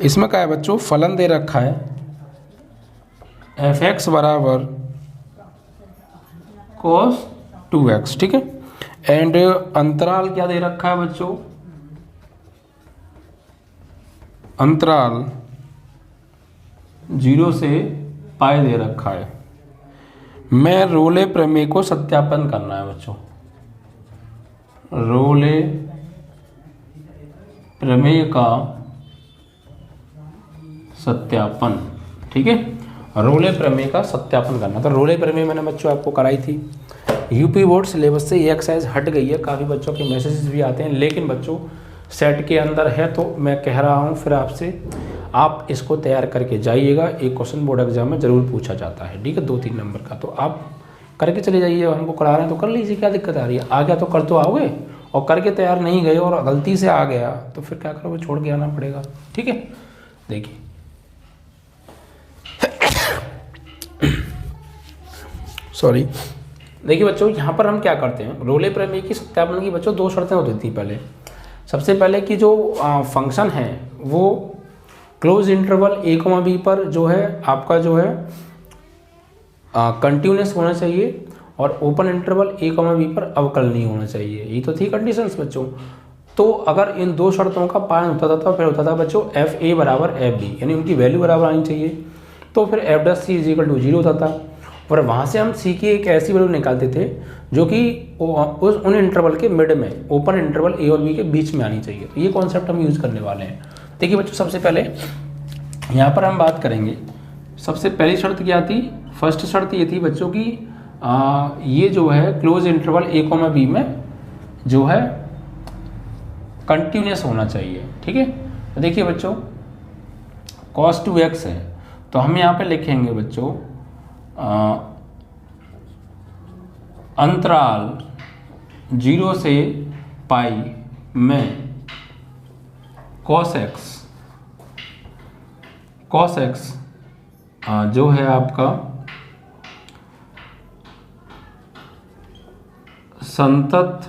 इसमें क्या है बच्चों, फलन दे रखा है f(x) बराबर cos 2x। ठीक है, एंड अंतराल क्या दे रखा है बच्चों, अंतराल 0 से π दे रखा है। मैं रोले प्रमेय को सत्यापन करना है बच्चों, रोले प्रमेय का सत्यापन। ठीक है, रोले प्रमेय का सत्यापन करना। तो रोले प्रमेय मैंने बच्चों आपको कराई थी। यूपी बोर्ड सिलेबस से ये एक्सरसाइज हट गई है, काफ़ी बच्चों के मैसेजेस भी आते हैं, लेकिन बच्चों सेट के अंदर है तो मैं कह रहा हूँ फिर आपसे, आप इसको तैयार करके जाइएगा। एक क्वेश्चन बोर्ड एग्जाम में ज़रूर पूछा जाता है। ठीक है, 2-3 नंबर का, तो आप करके चले जाइए। हमको करा रहे हैं तो कर लीजिए, क्या दिक्कत आ रही है। आ गया तो कर तो आओगे, और करके तैयार नहीं गए और गलती से आ गया तो फिर क्या करोगे, छोड़ के आना पड़ेगा। ठीक है, देखिए सॉरी, देखिए बच्चों यहाँ पर हम क्या करते हैं, रोले प्रमेय की सत्यापन की बच्चों 2 शर्तें होती थी पहले। सबसे पहले कि जो फंक्शन है वो क्लोज इंटरवल a, b पर जो है आपका जो है कंटिन्यूअस होना चाहिए, और ओपन इंटरवल a, b पर अवकलनीय होना चाहिए। ये तो थी कंडीशंस बच्चों। तो अगर इन 2 शर्तों का पालन होता था तो फिर होता था बच्चों fa बराबर fb, यानी उनकी वैल्यू बराबर आनी चाहिए। तो फिर f' = 0 होता था, और वहाँ से हम c की एक ऐसी वैल्यू निकालते थे जो कि उन इंटरवल के मिड में, ओपन इंटरवल a और b के बीच में आनी चाहिए। तो ये कॉन्सेप्ट हम यूज़ करने वाले हैं। देखिए बच्चों, सबसे पहले यहाँ पर हम बात करेंगे। सबसे पहली शर्त क्या थी, फर्स्ट शर्त ये थी बच्चों की ये जो है क्लोज इंटरवल a, b में जो है कंटिन्यूअस होना चाहिए। ठीक है, तो देखिए बच्चों cos 2x है, तो हम यहाँ पे लिखेंगे बच्चों अंतराल 0 से π में cos x जो है आपका संतत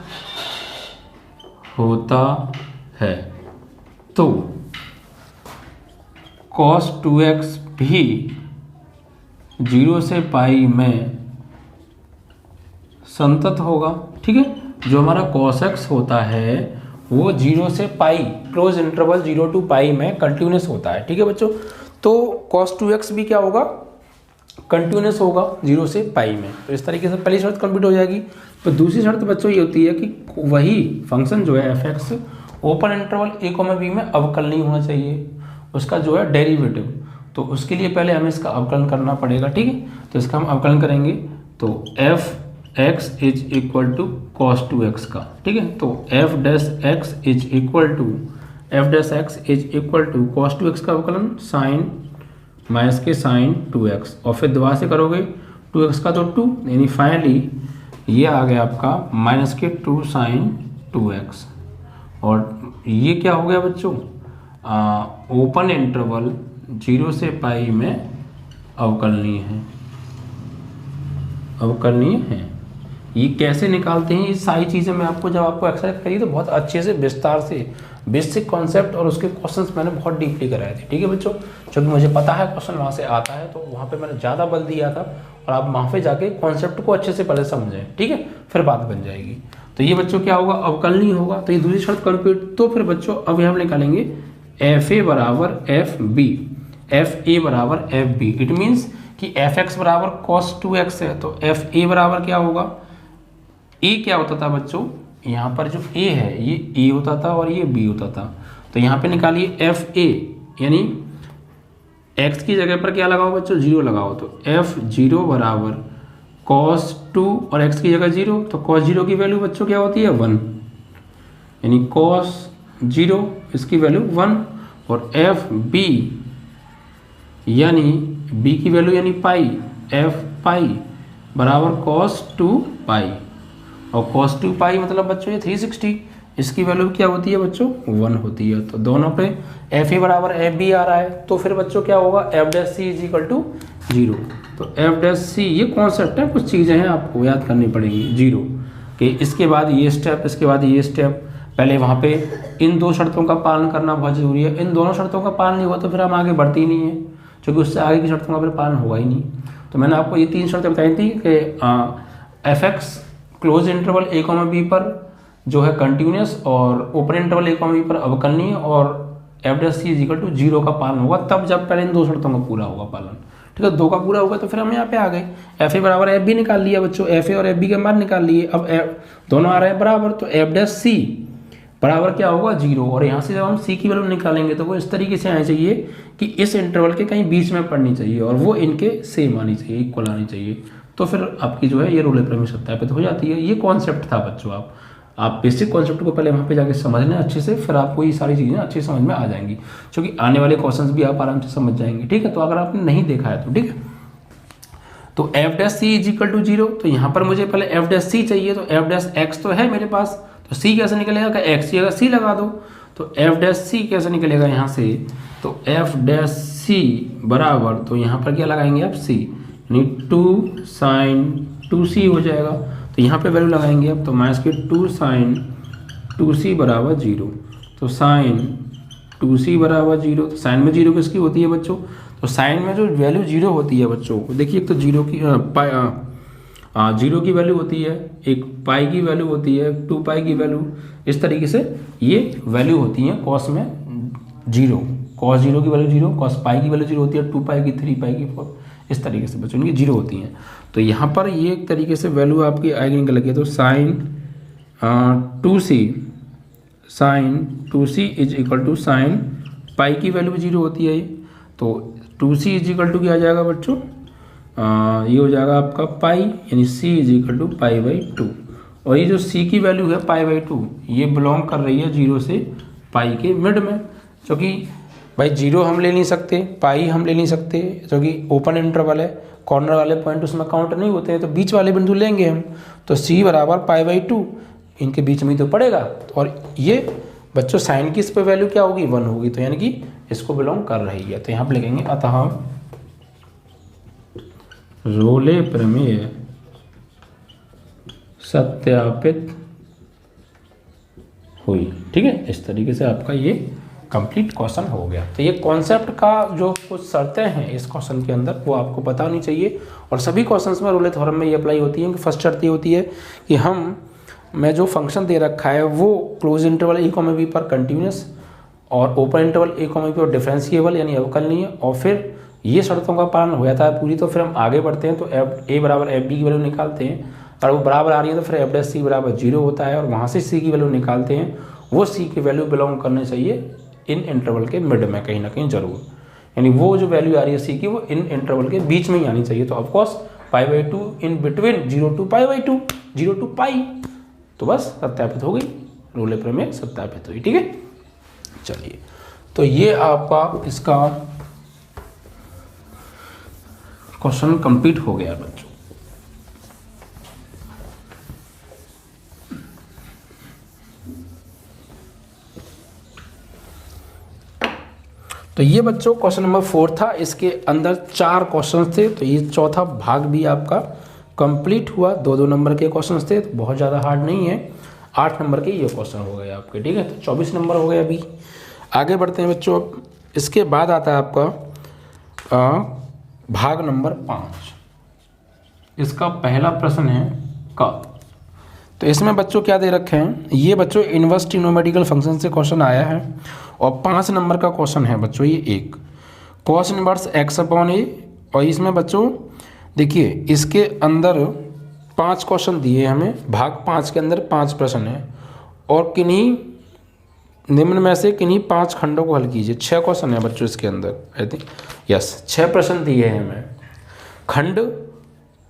होता है। तो cos 2x भी 0 से π में संतत होगा। ठीक है, जो हमारा cos x होता है वो 0 से π, क्लोज इंटरवल 0 to π में कंटिन्यूअस होता है। ठीक है बच्चों, तो cos 2x भी क्या होगा, कंटिन्यूअस होगा 0 से π में। तो इस तरीके से पहली शर्त कंप्लीट हो जाएगी। तो दूसरी शर्त बच्चों ये होती है कि वही फंक्शन जो है f(x) open interval a, b में अवकलनीय होना चाहिए, उसका जो है डेरिवेटिव। तो उसके लिए पहले हमें इसका अवकलन करना पड़ेगा। ठीक है, तो इसका हम अवकलन करेंगे तो f x is equal to cos 2x का, ठीक है। तो f dash x is equal to cos 2x का अवकलन साइन माइनस के साइन 2x, और फिर दोबारा से करोगे 2x का तो 2, यानी फाइनली ये आ गया आपका माइनस के 2 साइन 2x। और ये क्या हो गया बच्चों, ओपन इंटरवल 0 से पाई में अवकलनीय है। ये कैसे निकालते हैं, ये सारी चीज़ें मैं आपको जब आपको एक्सरसाइज करी तो बहुत अच्छे से विस्तार से बेसिक कॉन्सेप्ट और उसके क्वेश्चंस मैंने बहुत डीपली कराए थे, ठीक है बच्चों। क्योंकि मुझे पता है क्वेश्चन वहाँ से आता है, तो वहाँ पे मैंने ज़्यादा बल दिया था, और आप वहाँ पे जाके कॉन्सेप्ट को अच्छे से पहले समझें, ठीक है, फिर बात बन जाएगी। तो ये बच्चों क्या होगा, अवकलनीय होगा। तो ये दूसरी शर्त कंप्लीट। तो फिर बच्चों अब हम निकालेंगे FA बराबर FB, FA बराबर FB। इट मीन्स कि FX बराबर cos 2x है, तो FA बराबर क्या होगा, A क्या होता था बच्चों, यहाँ पर जो A है ये A होता था और ये B होता था। तो यहाँ पे निकालिए FA, यानी x की जगह पर क्या लगाओ बच्चों, 0 लगाओ। तो F0 बराबर cos 2 और x की जगह 0, तो cos 0 की वैल्यू बच्चों क्या होती है 1, यानी cos 0 इसकी वैल्यू 1, और FB यानी B की वैल्यू यानी पाई, F पाई बराबर cos 2 पाई, और cos 2 पाई मतलब बच्चों ये 360, इसकी वैल्यू क्या होती है बच्चों 1 होती है। तो दोनों पे FA बराबर FB आ रहा है, तो फिर बच्चों क्या होगा F dash C is equal to 0। तो F डैश C ये कॉन्सेप्ट है, कुछ चीज़ें हैं आपको याद करनी पड़ेंगी। 0 कि इसके बाद ये स्टेप, इसके बाद ये स्टेप, पहले वहाँ पे इन 2 शर्तों का पालन करना बहुत ज़रूरी है। इन दोनों शर्तों का पालन नहीं हुआ तो फिर हम आगे बढ़ते ही नहीं है, क्योंकि उससे आगे की शर्तों का फिर पालन होगा ही नहीं। तो मैंने आपको ये 3 शर्तें बताई थी कि FX close interval A, B पर जो है कंटिन्यूस, और ओपन इंटरवल A, B पर अवकलनीय, और F dash C is equal to 0 का पालन होगा तब जब पहले इन 2 शर्तों का पूरा होगा पालन, ठीक है। 2 का पूरा होगा तो फिर हम यहाँ पे आ गए, FA बराबर FB निकाल लिया बच्चों, FA और FB के मान निकाल लिए। अब दोनों आ रहे हैं बराबर, तो F डैश C बराबर क्या होगा 0, और यहाँ से जब हम C की वैल्यू निकालेंगे तो वो इस तरीके से आनी चाहिए कि इस इंटरवल के कहीं बीच में पड़नी चाहिए, और वो इनके सेम आनी चाहिए, इक्वल आनी चाहिए। तो फिर आपकी जो है ये रोले प्रमेय सत्यापित हो जाती है। ये कॉन्सेप्ट था बच्चों, आप बेसिक कॉन्सेप्ट को पहले वहाँ पे जाके समझ लें अच्छे से, फिर आपको ये सारी चीज़ें अच्छे समझ में आ जाएंगी, क्योंकि आने वाले क्वेश्चंस भी आप आराम से समझ जाएंगे, ठीक है। तो अगर आपने नहीं देखा है तो ठीक है। तो F dash C is equal to 0, तो यहाँ पर मुझे पहले F डैश C चाहिए, तो F डैश X तो है मेरे पास, तो C कैसे निकलेगा, कि X की जगह C लगा दो। तो F डैश C कैसे निकलेगा यहाँ से, तो F डैश C बराबर, तो यहाँ पर क्या लगाएंगे आप C, यानी 2 साइन 2C हो जाएगा। तो यहाँ पे वैल्यू लगाएंगे अब, तो माइनस के 2 साइन 2C बराबर 0, तो साइन 2C बराबर 0। तो साइन में 0 किसकी होती है बच्चों, तो साइन में जो वैल्यू 0 होती है बच्चों, देखिए एक तो 0 की वैल्यू होती है, एक पाई की वैल्यू होती है, 2 पाई की वैल्यू, इस तरीके से ये वैल्यू होती है। कॉस में 0, कॉस 0 की वैल्यू 0, कॉस पाई की वैल्यू 0 होती है, 2 पाई की, 3 पाई की, 4, इस तरीके से बच्चों इनकी 0 होती हैं। तो यहाँ पर ये एक तरीके से वैल्यू आपकी आएगी निकल गई, तो sine 2C is equal to sine pi की वैल्यू भी 0 होती है। तो 2C इज इक्वल टू क्या आ जाएगा बच्चों, ये हो जाएगा आपका पाई, यानी C is equal to pi by 2, और ये जो C की वैल्यू है पाई बाई 2, ये बिलोंग कर रही है 0 से पाई के मिड में, क्योंकि भाई 0 हम ले नहीं सकते, पाई हम ले नहीं सकते, क्योंकि ओपन इंटरवल है, कॉर्नर वाले पॉइंट उसमें काउंट नहीं होते हैं, तो बीच वाले बिंदु लेंगे हम। तो C बराबर पाई बाई 2, इनके बीच में तो पड़ेगा, और ये बच्चों साइन की इस पर वैल्यू क्या होगी 1 होगी, तो यानी कि इसको बिलोंग कर रही है। तो यहाँ पर लिखेंगे अतः रोले प्रमेय सत्यापित हुई, ठीक है। इस तरीके से आपका ये कंप्लीट क्वेश्चन हो गया। तो ये कॉन्सेप्ट का जो कुछ शर्तें हैं इस क्वेश्चन के अंदर वो आपको पता होनी चाहिए, और सभी क्वेश्चंस में रोले थ्योरम में ये अप्लाई होती है कि फर्स्ट शर्त ये होती है कि हम में जो फंक्शन दे रखा है वो क्लोज इंटरवल A, B पर कंटिन्यूस, और ओपन इंटरवल A, B पर डिफरेंशिएबल यानी अवकलनीय, और फिर ये शर्तों का पालन हो जाता है पूरी, तो फिर हम आगे बढ़ते हैं। तो A बराबर FB की वैल्यू निकालते हैं, और वो बराबर आ रही है तो फिर F डैश C बराबर 0 होता है, और वहाँ से C की वैल्यू निकालते हैं, वो C की वैल्यू बिलोंग करनी चाहिए इन इंटरवल के मिड में कहीं ना कहीं जरूर, यानी वो जो वैल्यू आ रही है C की वो इन इंटरवल के बीच में ही आनी चाहिए। तो of course pi by 2 in between 0 to pi by 2, 0 to pi, तो बस सत्यापित हो गई, रूल प्रमेय सत्यापित हुई। ठीक है, चलिए तो ये आपका इसका क्वेश्चन कंप्लीट हो गया बच्चों। तो ये बच्चों क्वेश्चन नंबर 4 था, इसके अंदर 4 क्वेश्चन थे, तो ये चौथा भाग भी आपका कंप्लीट हुआ। 2-2 नंबर के क्वेश्चन थे, तो बहुत ज़्यादा हार्ड नहीं है। 8 नंबर के ये क्वेश्चन हो गए आपके। ठीक है, तो 24 नंबर हो गए। अभी आगे बढ़ते हैं बच्चों। इसके बाद आता है आपका भाग नंबर 5। इसका पहला प्रश्न है का। तो इसमें बच्चों क्या दे रखे हैं, ये बच्चों इनवर्स ट्रिग्नोमेट्रिकल फंक्शन से क्वेश्चन आया है और 5 नंबर का क्वेश्चन है बच्चों। ये एक कॉस इनवर्स एक्स अपॉन ए, और इसमें बच्चों देखिए इसके अंदर 5 क्वेश्चन दिए हमें। भाग 5 के अंदर 5 प्रश्न है और किन्हीं निम्न में से किन्हीं 5 खंडों को हल कीजिए। 6 क्वेश्चन है बच्चों इसके अंदर, आई थिंक यस 6 प्रश्न दिए हैं हमें। खंड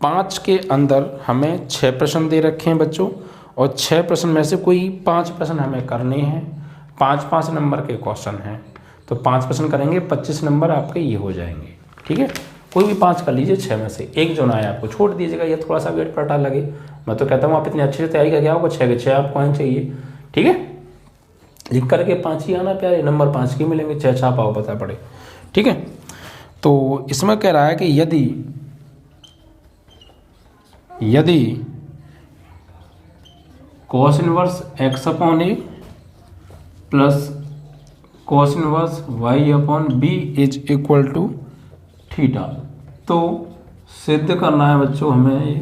5 के अंदर हमें 6 प्रश्न दे रखे हैं बच्चों, और 6 प्रश्न में से कोई 5 प्रश्न हमें करने हैं। 5-5 नंबर के क्वेश्चन हैं, तो 5 प्रश्न करेंगे, 25 नंबर आपके ये हो जाएंगे। ठीक है, कोई भी 5 कर लीजिए, 6 में से एक जो ना है आपको छोड़ दीजिएगा, ये थोड़ा सा वेट पलटा लगे। मैं तो कहता हूँ आप इतनी अच्छे से तैयारी करके आओगे, 6 के 6 आपको आने चाहिए। ठीक है, लिख करके 5 ही आना प्यारे, नंबर 5 के मिलेंगे, 6 छाप आओ पता पड़े। ठीक है, तो इसमें कह रहा है कि यदि cos inverse X upon A plus cos inverse Y upon B is equal to theta, तो सिद्ध करना है बच्चों हमें। ये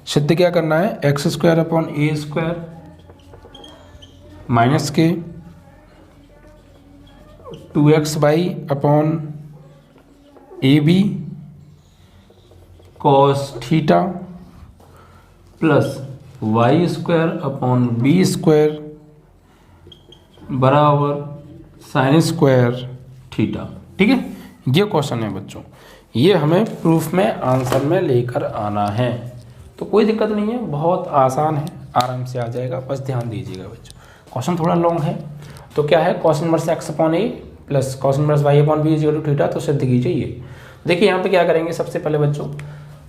सिद्ध क्या करना है, एक्स स्क्वायर अपॉन ए स्क्वायर माइनस के 2x Y upon A B cos theta plus Y square upon B square बराबर साइन स्क्वायर थीटा। ठीक है, ये क्वेश्चन है बच्चों, ये हमें प्रूफ में आंसर में लेकर आना है। तो कोई दिक्कत नहीं है, बहुत आसान है, आराम से आ जाएगा, बस ध्यान दीजिएगा बच्चों। क्वेश्चन थोड़ा लॉन्ग है, तो क्या है, cos inverse X upon A plus cos inverse Y upon B is equal to theta, तो सिद्ध कीजिए ये। देखिए यहाँ पे क्या करेंगे, सबसे पहले बच्चों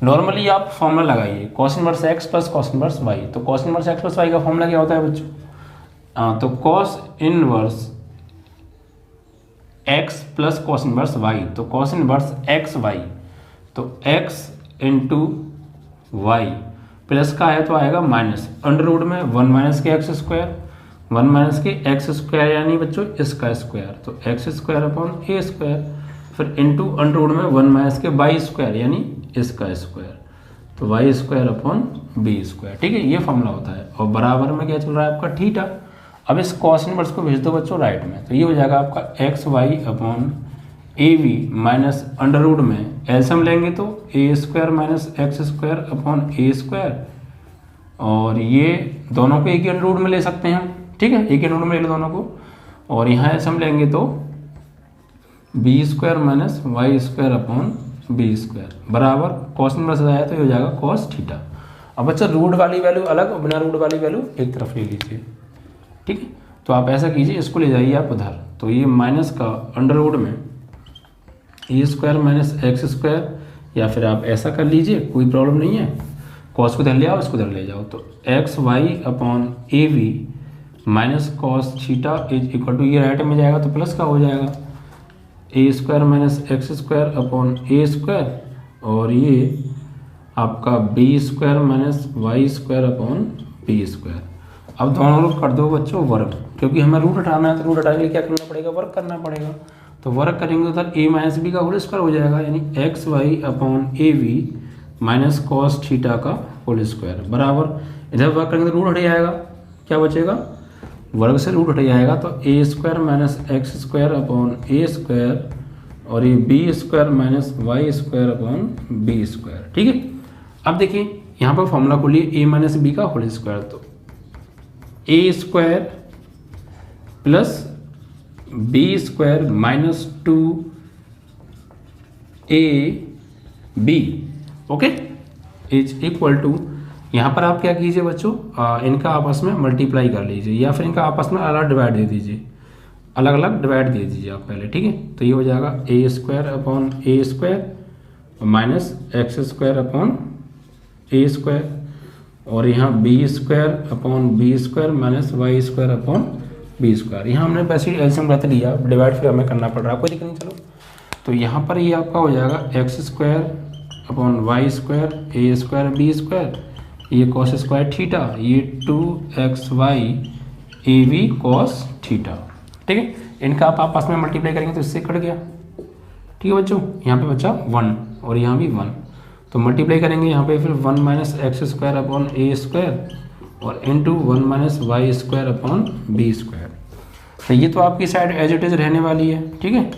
नॉर्मली आप फॉर्मूला लगाइए, cos inverse X plus cos inverse Y. तो cos inverse X plus Y का फॉर्मूला क्या होता है बच्चों, तो cos inverse X plus cos inverse Y, तो कॉस इनवर्स एक्स वाई, तो एक्स इंटू वाई प्लस का है तो आएगा माइनस अंडर रूट में 1 माइनस के एक्स स्क्वायर, 1 माइनस के एक्स स्क्वायर यानी बच्चों इसका स्क्वायर, तो एक्स स्क्वायर अपॉन ए स्क्वायर, फिर इंटू अंडर रूट में 1 माइनस के वाई स्क्वायर यानी इसका स्क्वायर, तो Y square upon B square. ठीक है, ये फॉर्मूला होता है। और बराबर में क्या चल रहा है आपका थीटा। अब इस कॉस इनवर्स को भेज दो बच्चों राइट में, तो ये हो जाएगा आपका X Y upon A V minus under root में एलसीएम लेंगे तो ए square minus x square upon ए स्क्वायर, और ये दोनों को एक ही अंडर रूट में ले सकते हैं। ठीक है, एक ही अंडर रूट में ले लो दोनों को, और यहाँ एलसीएम लेंगे तो B square minus Y square upon B square बराबर कॉस इनवर्स आया तो ये हो जाएगा कॉस थीटा। अब बच्चा रूट वाली वैल्यू अलग और बिना रूट वाली वैल्यू एक तरफ ले लीजिए। ठीक है, तो आप ऐसा कीजिए, इसको ले जाइए आप उधर, तो ये माइनस का अंडर रूट में ए स्क्वायर माइनस एक्स स्क्वायर, या फिर आप ऐसा कर लीजिए, कोई प्रॉब्लम नहीं है, कॉस को इधर ले आओ, इसको इधर ले जाओ, तो x Y upon A V minus cos theta is equal to, ये राइट में जाएगा तो प्लस का हो जाएगा a square minus x square upon A square, और ये आपका b square minus Y square upon B square. अब दोनों रूट कर दो बच्चों वर्ग, क्योंकि हमें रूट हटाना है, तो रूट हटाने के लिए क्या करना पड़ेगा, वर्ग करना पड़ेगा। तो वर्ग करेंगे उधर ए माइनस बी का होल स्क्वायर हो जाएगा, यानी X Y upon A V minus cos theta का होल स्क्वायर बराबर, इधर वर्ग करेंगे तो रूट हट जाएगा, क्या बचेगा, वर्ग से रूट हट जाएगा, तो ए square minus x square upon ए स्क्वायर, और ये b square minus Y square upon B square. ठीक है, अब देखिए यहाँ पर फॉर्मूला खोलिए, ए माइनस बी का होल स्क्वायर, तो ए square plus B square minus 2 a b. Okay, is equal to, यहाँ पर आप क्या कीजिए बच्चों, इनका आपस में मल्टीप्लाई कर लीजिए या फिर इनका आपस में अलग डिवाइड दे दीजिए, अलग अलग डिवाइड दे दीजिए आप पहले, ठीक है। तो ये हो जाएगा a square upon A square minus x square upon A square, और यहाँ b square upon B square minus Y square upon B square. यहाँ हमने वैसे ही एलसीएम रख लिया, डिवाइड फिर हमें करना पड़ रहा है, कोई दिक्कत नहीं। चलो तो यहाँ पर ये आपका हो जाएगा x square upon y square a square b square, ये कॉस स्क्वायर थीटा, ये 2xy ए वी कॉस थीटा, ठीक है। इनका आप आपस में मल्टीप्लाई करेंगे तो इससे कट गया, ठीक है बच्चों। यहाँ पे बचा 1 और यहाँ भी 1, तो मल्टीप्लाई करेंगे यहाँ पे फिर 1 माइनस एक्स स्क्वायर अपॉन ए स्क्वायर और into 1 minus Y square upon B square. तो ये तो आपकी साइड एज इट इज रहने वाली है, ठीक है।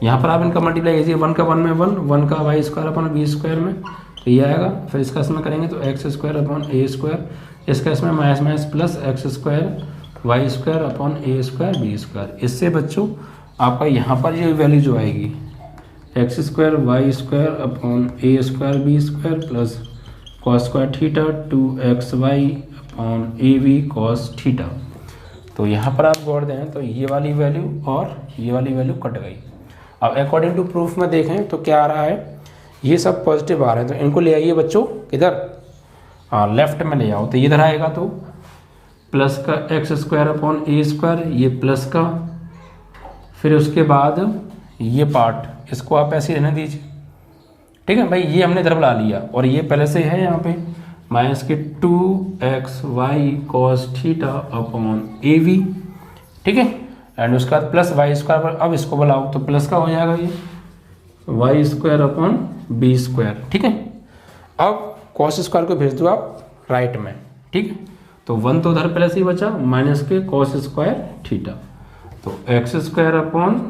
यहाँ पर आप इनका मल्टीप्लाई कीजिए, 1 का 1 में 1 का y square upon B square में, तो ये आएगा। फिर इसका इसमें करेंगे तो एक्स स्क्वायर अपॉन ए स्क्वायर, इसका इसमें minus minus plus x square y square upon ए स्क्वायर बी स्क्वायर। इससे बच्चों आपका यहाँ पर ये वैल्यू जो आएगी x square y square upon ए square b square plus cos square theta 2xy upon ए वी कॉस थीटा। तो यहाँ पर आप गौर दें तो ये वाली वैल्यू और ये वाली वैल्यू कट गई। अब अकॉर्डिंग टू प्रूफ में देखें तो क्या आ रहा है, ये सब पॉजिटिव आ रहे हैं, तो इनको ले आइए बच्चों किधर, लेफ्ट में ले आओ। तो ये इधर आएगा तो प्लस का एक्स स्क्वायर अपॉन ए स्क्वायर, ये प्लस का, फिर उसके बाद ये पार्ट इसको आप ऐसे रहने दीजिए, ठीक है भाई। ये हमने इधर बुला लिया और ये पहले से है यहाँ पे माइनस के 2xy cos theta upon A V, ठीक है। एंड उसके बाद प्लस वाई स्क्वायर पर अब इसको बुलाओ तो प्लस का हो जाएगा ये Y square upon B square, ठीक है। अब कॉस स्क्वायर को भेज दो आप राइट में, ठीक है। तो 1 तो उधर पहले से ही बचा माइनस के कॉस स्क्वायर थीटा, तो x square upon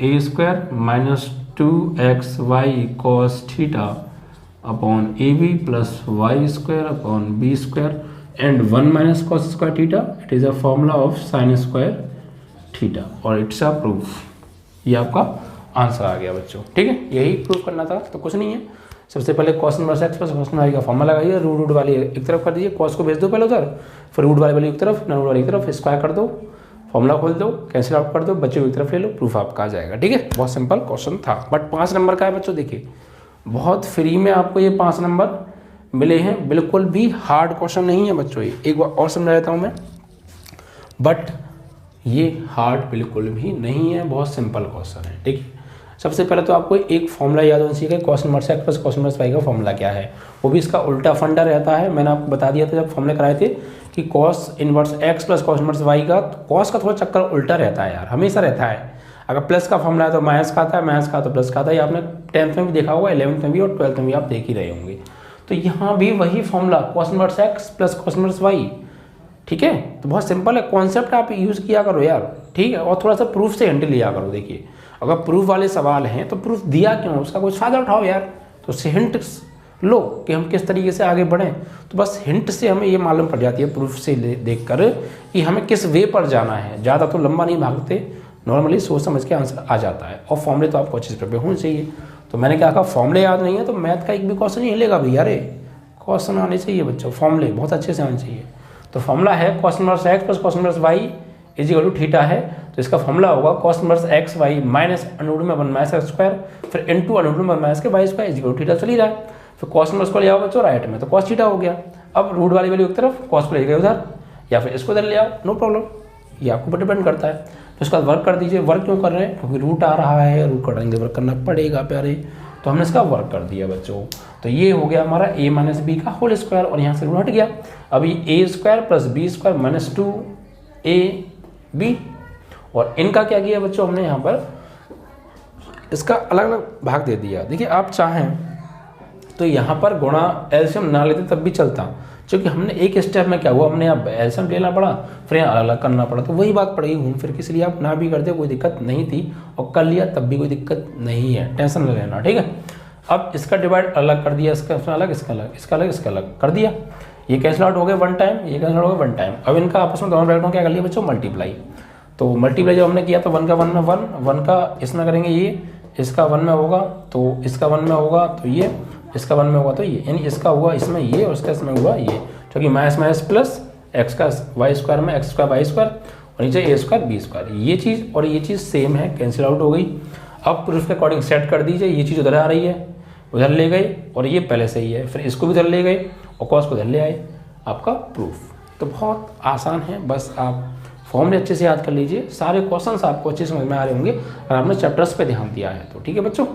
A square minus 2xy cos theta upon A B plus Y square upon B square and 1 minus cos square theta, it is a formula of sine square theta और it's a proof. ये आपका answer आ गया बच्चों, ठीक है। यही proof करना था, तो कुछ नहीं है। सबसे पहले cos inverse X plus cos Y का फॉर्मूला लगाइए, रूट वाली एक तरफ कर दीजिए, कॉस को भेज दो पहले उधर, फिर रूट वाली एक तरफ, ना रूट वाली एक तरफ, स्क्वायर कर दो, फॉर्मूला खोल दो, कैंसिल आउट कर दो, बच्चे को एक तरफ ले लो, प्रूफ आपका आ जाएगा, ठीक है। बहुत सिंपल क्वेश्चन था, बट 5 नंबर का है बच्चों। देखिए बहुत फ्री में आपको ये 5 नंबर मिले हैं, बिल्कुल भी हार्ड क्वेश्चन नहीं है बच्चों। ये एक बार और समझा देता हूँ मैं, बट ये हार्ड बिल्कुल भी नहीं है, बहुत सिंपल क्वेश्चन है, ठीक है। सबसे पहले तो आपको एक फॉर्मूला याद होना चाहिए, cos inverse X plus cos inverse Y का फॉर्मूला क्या है, वो भी इसका उल्टा फंडा रहता है। मैंने आपको बता दिया था जब फॉर्मूले कराए थे कि cos inverse X plus cos inverse Y का, कॉस का थोड़ा चक्कर उल्टा रहता है यार, हमेशा रहता है। अगर प्लस का फॉर्मूला है तो माइनस का आता है, माइनस का तो प्लस का आता है। ये आपने 10th में भी देखा होगा, 11th में भी और 12th में भी आप देख ही रहे होंगे। तो यहाँ भी वही formula cos inverse X plus cos inverse Y, ठीक है। तो बहुत सिंपल है, कॉन्सेप्ट आप यूज़ किया करो यार, ठीक है। और थोड़ा सा प्रूफ से हैंडल लिया करो। देखिए अगर प्रूफ वाले सवाल हैं तो प्रूफ दिया क्यों, उसका कुछ फ़ायदा उठाओ यार। तो उससे हिंट लो कि हम किस तरीके से आगे बढ़ें, तो बस हिंट से हमें ये मालूम पड़ जाती है प्रूफ से देख कर कि हमें किस वे पर जाना है। ज़्यादा तो लंबा नहीं भागते, नॉर्मली सोच समझ के आंसर आ जाता है। और फॉर्मूले तो आपको अच्छे से प्रिपेयर होने चाहिए। तो मैंने क्या कहा, फॉर्मूले याद नहीं है तो मैथ का एक भी क्वेश्चन नहीं हिलेगा भैया रे। क्वेश्चन आने चाहिए बच्चों, फॉर्मूले बहुत अच्छे से आने चाहिए। तो फॉर्मूला है cos inverse X plus cos inverse Y is equal to theta है, तो इसका फॉर्मूला होगा cos inverse X Y minus under root में 1 माइनस एक्स स्क्वायर, फिर इनटू अंडर रूट में 1 माइनस के Y square is equal to theta. चल ही रहा है, फिर कॉस इनवर्स को ले आओ बच्चों राइट में, तो कॉस थीटा हो गया। अब रूट वाली वैल्यू एक तरफ, कॉस को ले गए उधर, या फिर इसको इधर ले आओ, नो प्रॉब्लम, ये आपके ऊपर डिपेंड करता है। तो इसका वर्क कर दीजिए। वर्क क्यों कर रहे हैं, क्योंकि रूट आ रहा है, रूट कटेंगे वर्क करना पड़ेगा प्यारे, तो हमने इसका वर्क कर दिया बच्चों। तो ये हो गया हमारा a माइनस बी का होल स्क्वायर, और यहाँ से रूट हट गया। अभी a square plus B square minus 2ab, और इनका क्या किया बच्चों, हमने यहाँ पर इसका अलग अलग भाग दे दिया। देखिए आप चाहें तो यहाँ पर गुणा एलसीएम ना लेते तब भी चलता, क्योंकि हमने एक स्टेप में क्या हुआ, हमने यहाँ एलसीएम लेना पड़ा, फिर यहाँ अलग अलग करना पड़ा, तो वही बात पड़ेगी घूम फिर के। इसलिए आप ना भी करते कोई दिक्कत नहीं थी, और कर लिया तब भी कोई दिक्कत नहीं है, टेंशन न लेना, ठीक है। अब इसका डिवाइड अलग कर दिया, इसका अलग, इसका अलग, इसका अलग, इसका अलग कर दिया। ये कैंसिल आउट हो गए 1 टाइम, ये कैंसिल आउट हो गए 1 टाइम। अब इनका आपस में दोनों ब्रैकेटों क्या कर लिया बच्चों, मल्टीप्लाई। तो मल्टीप्लाई जब हमने किया तो 1 का 1 में 1 का इसमें करेंगे, इसका 1 में होगा तो इसका 1 में होगा तो ये, इसका 1 में होगा तो ये, यानी इसका हुआ इसमें ये और इसका इसमें हुआ ये, क्योंकि माइनस माइनस प्लस एक्स का वाई स्क्वायर में एक्स स्क्वायर वाई स्क्वायर और नीचे ए स्क्वायर बी स्क्वायर, ये चीज़ और ये चीज़ सेम है, कैंसिल आउट हो गई। अब प्रूफ के अकॉर्डिंग सेट कर दीजिए, ये चीज़ उधर आ रही है, उधर ले गए और ये पहले से ही है, फिर इसको भी उधर ले गए और कॉस को उधर ले आए, आपका प्रूफ। तो बहुत आसान है, बस आप फॉर्मूले अच्छे से याद कर लीजिए, सारे क्वेश्चंस आपको अच्छे समझ में आ रहे होंगे और आपने चैप्टर्स पे ध्यान दिया है तो। ठीक है बच्चों।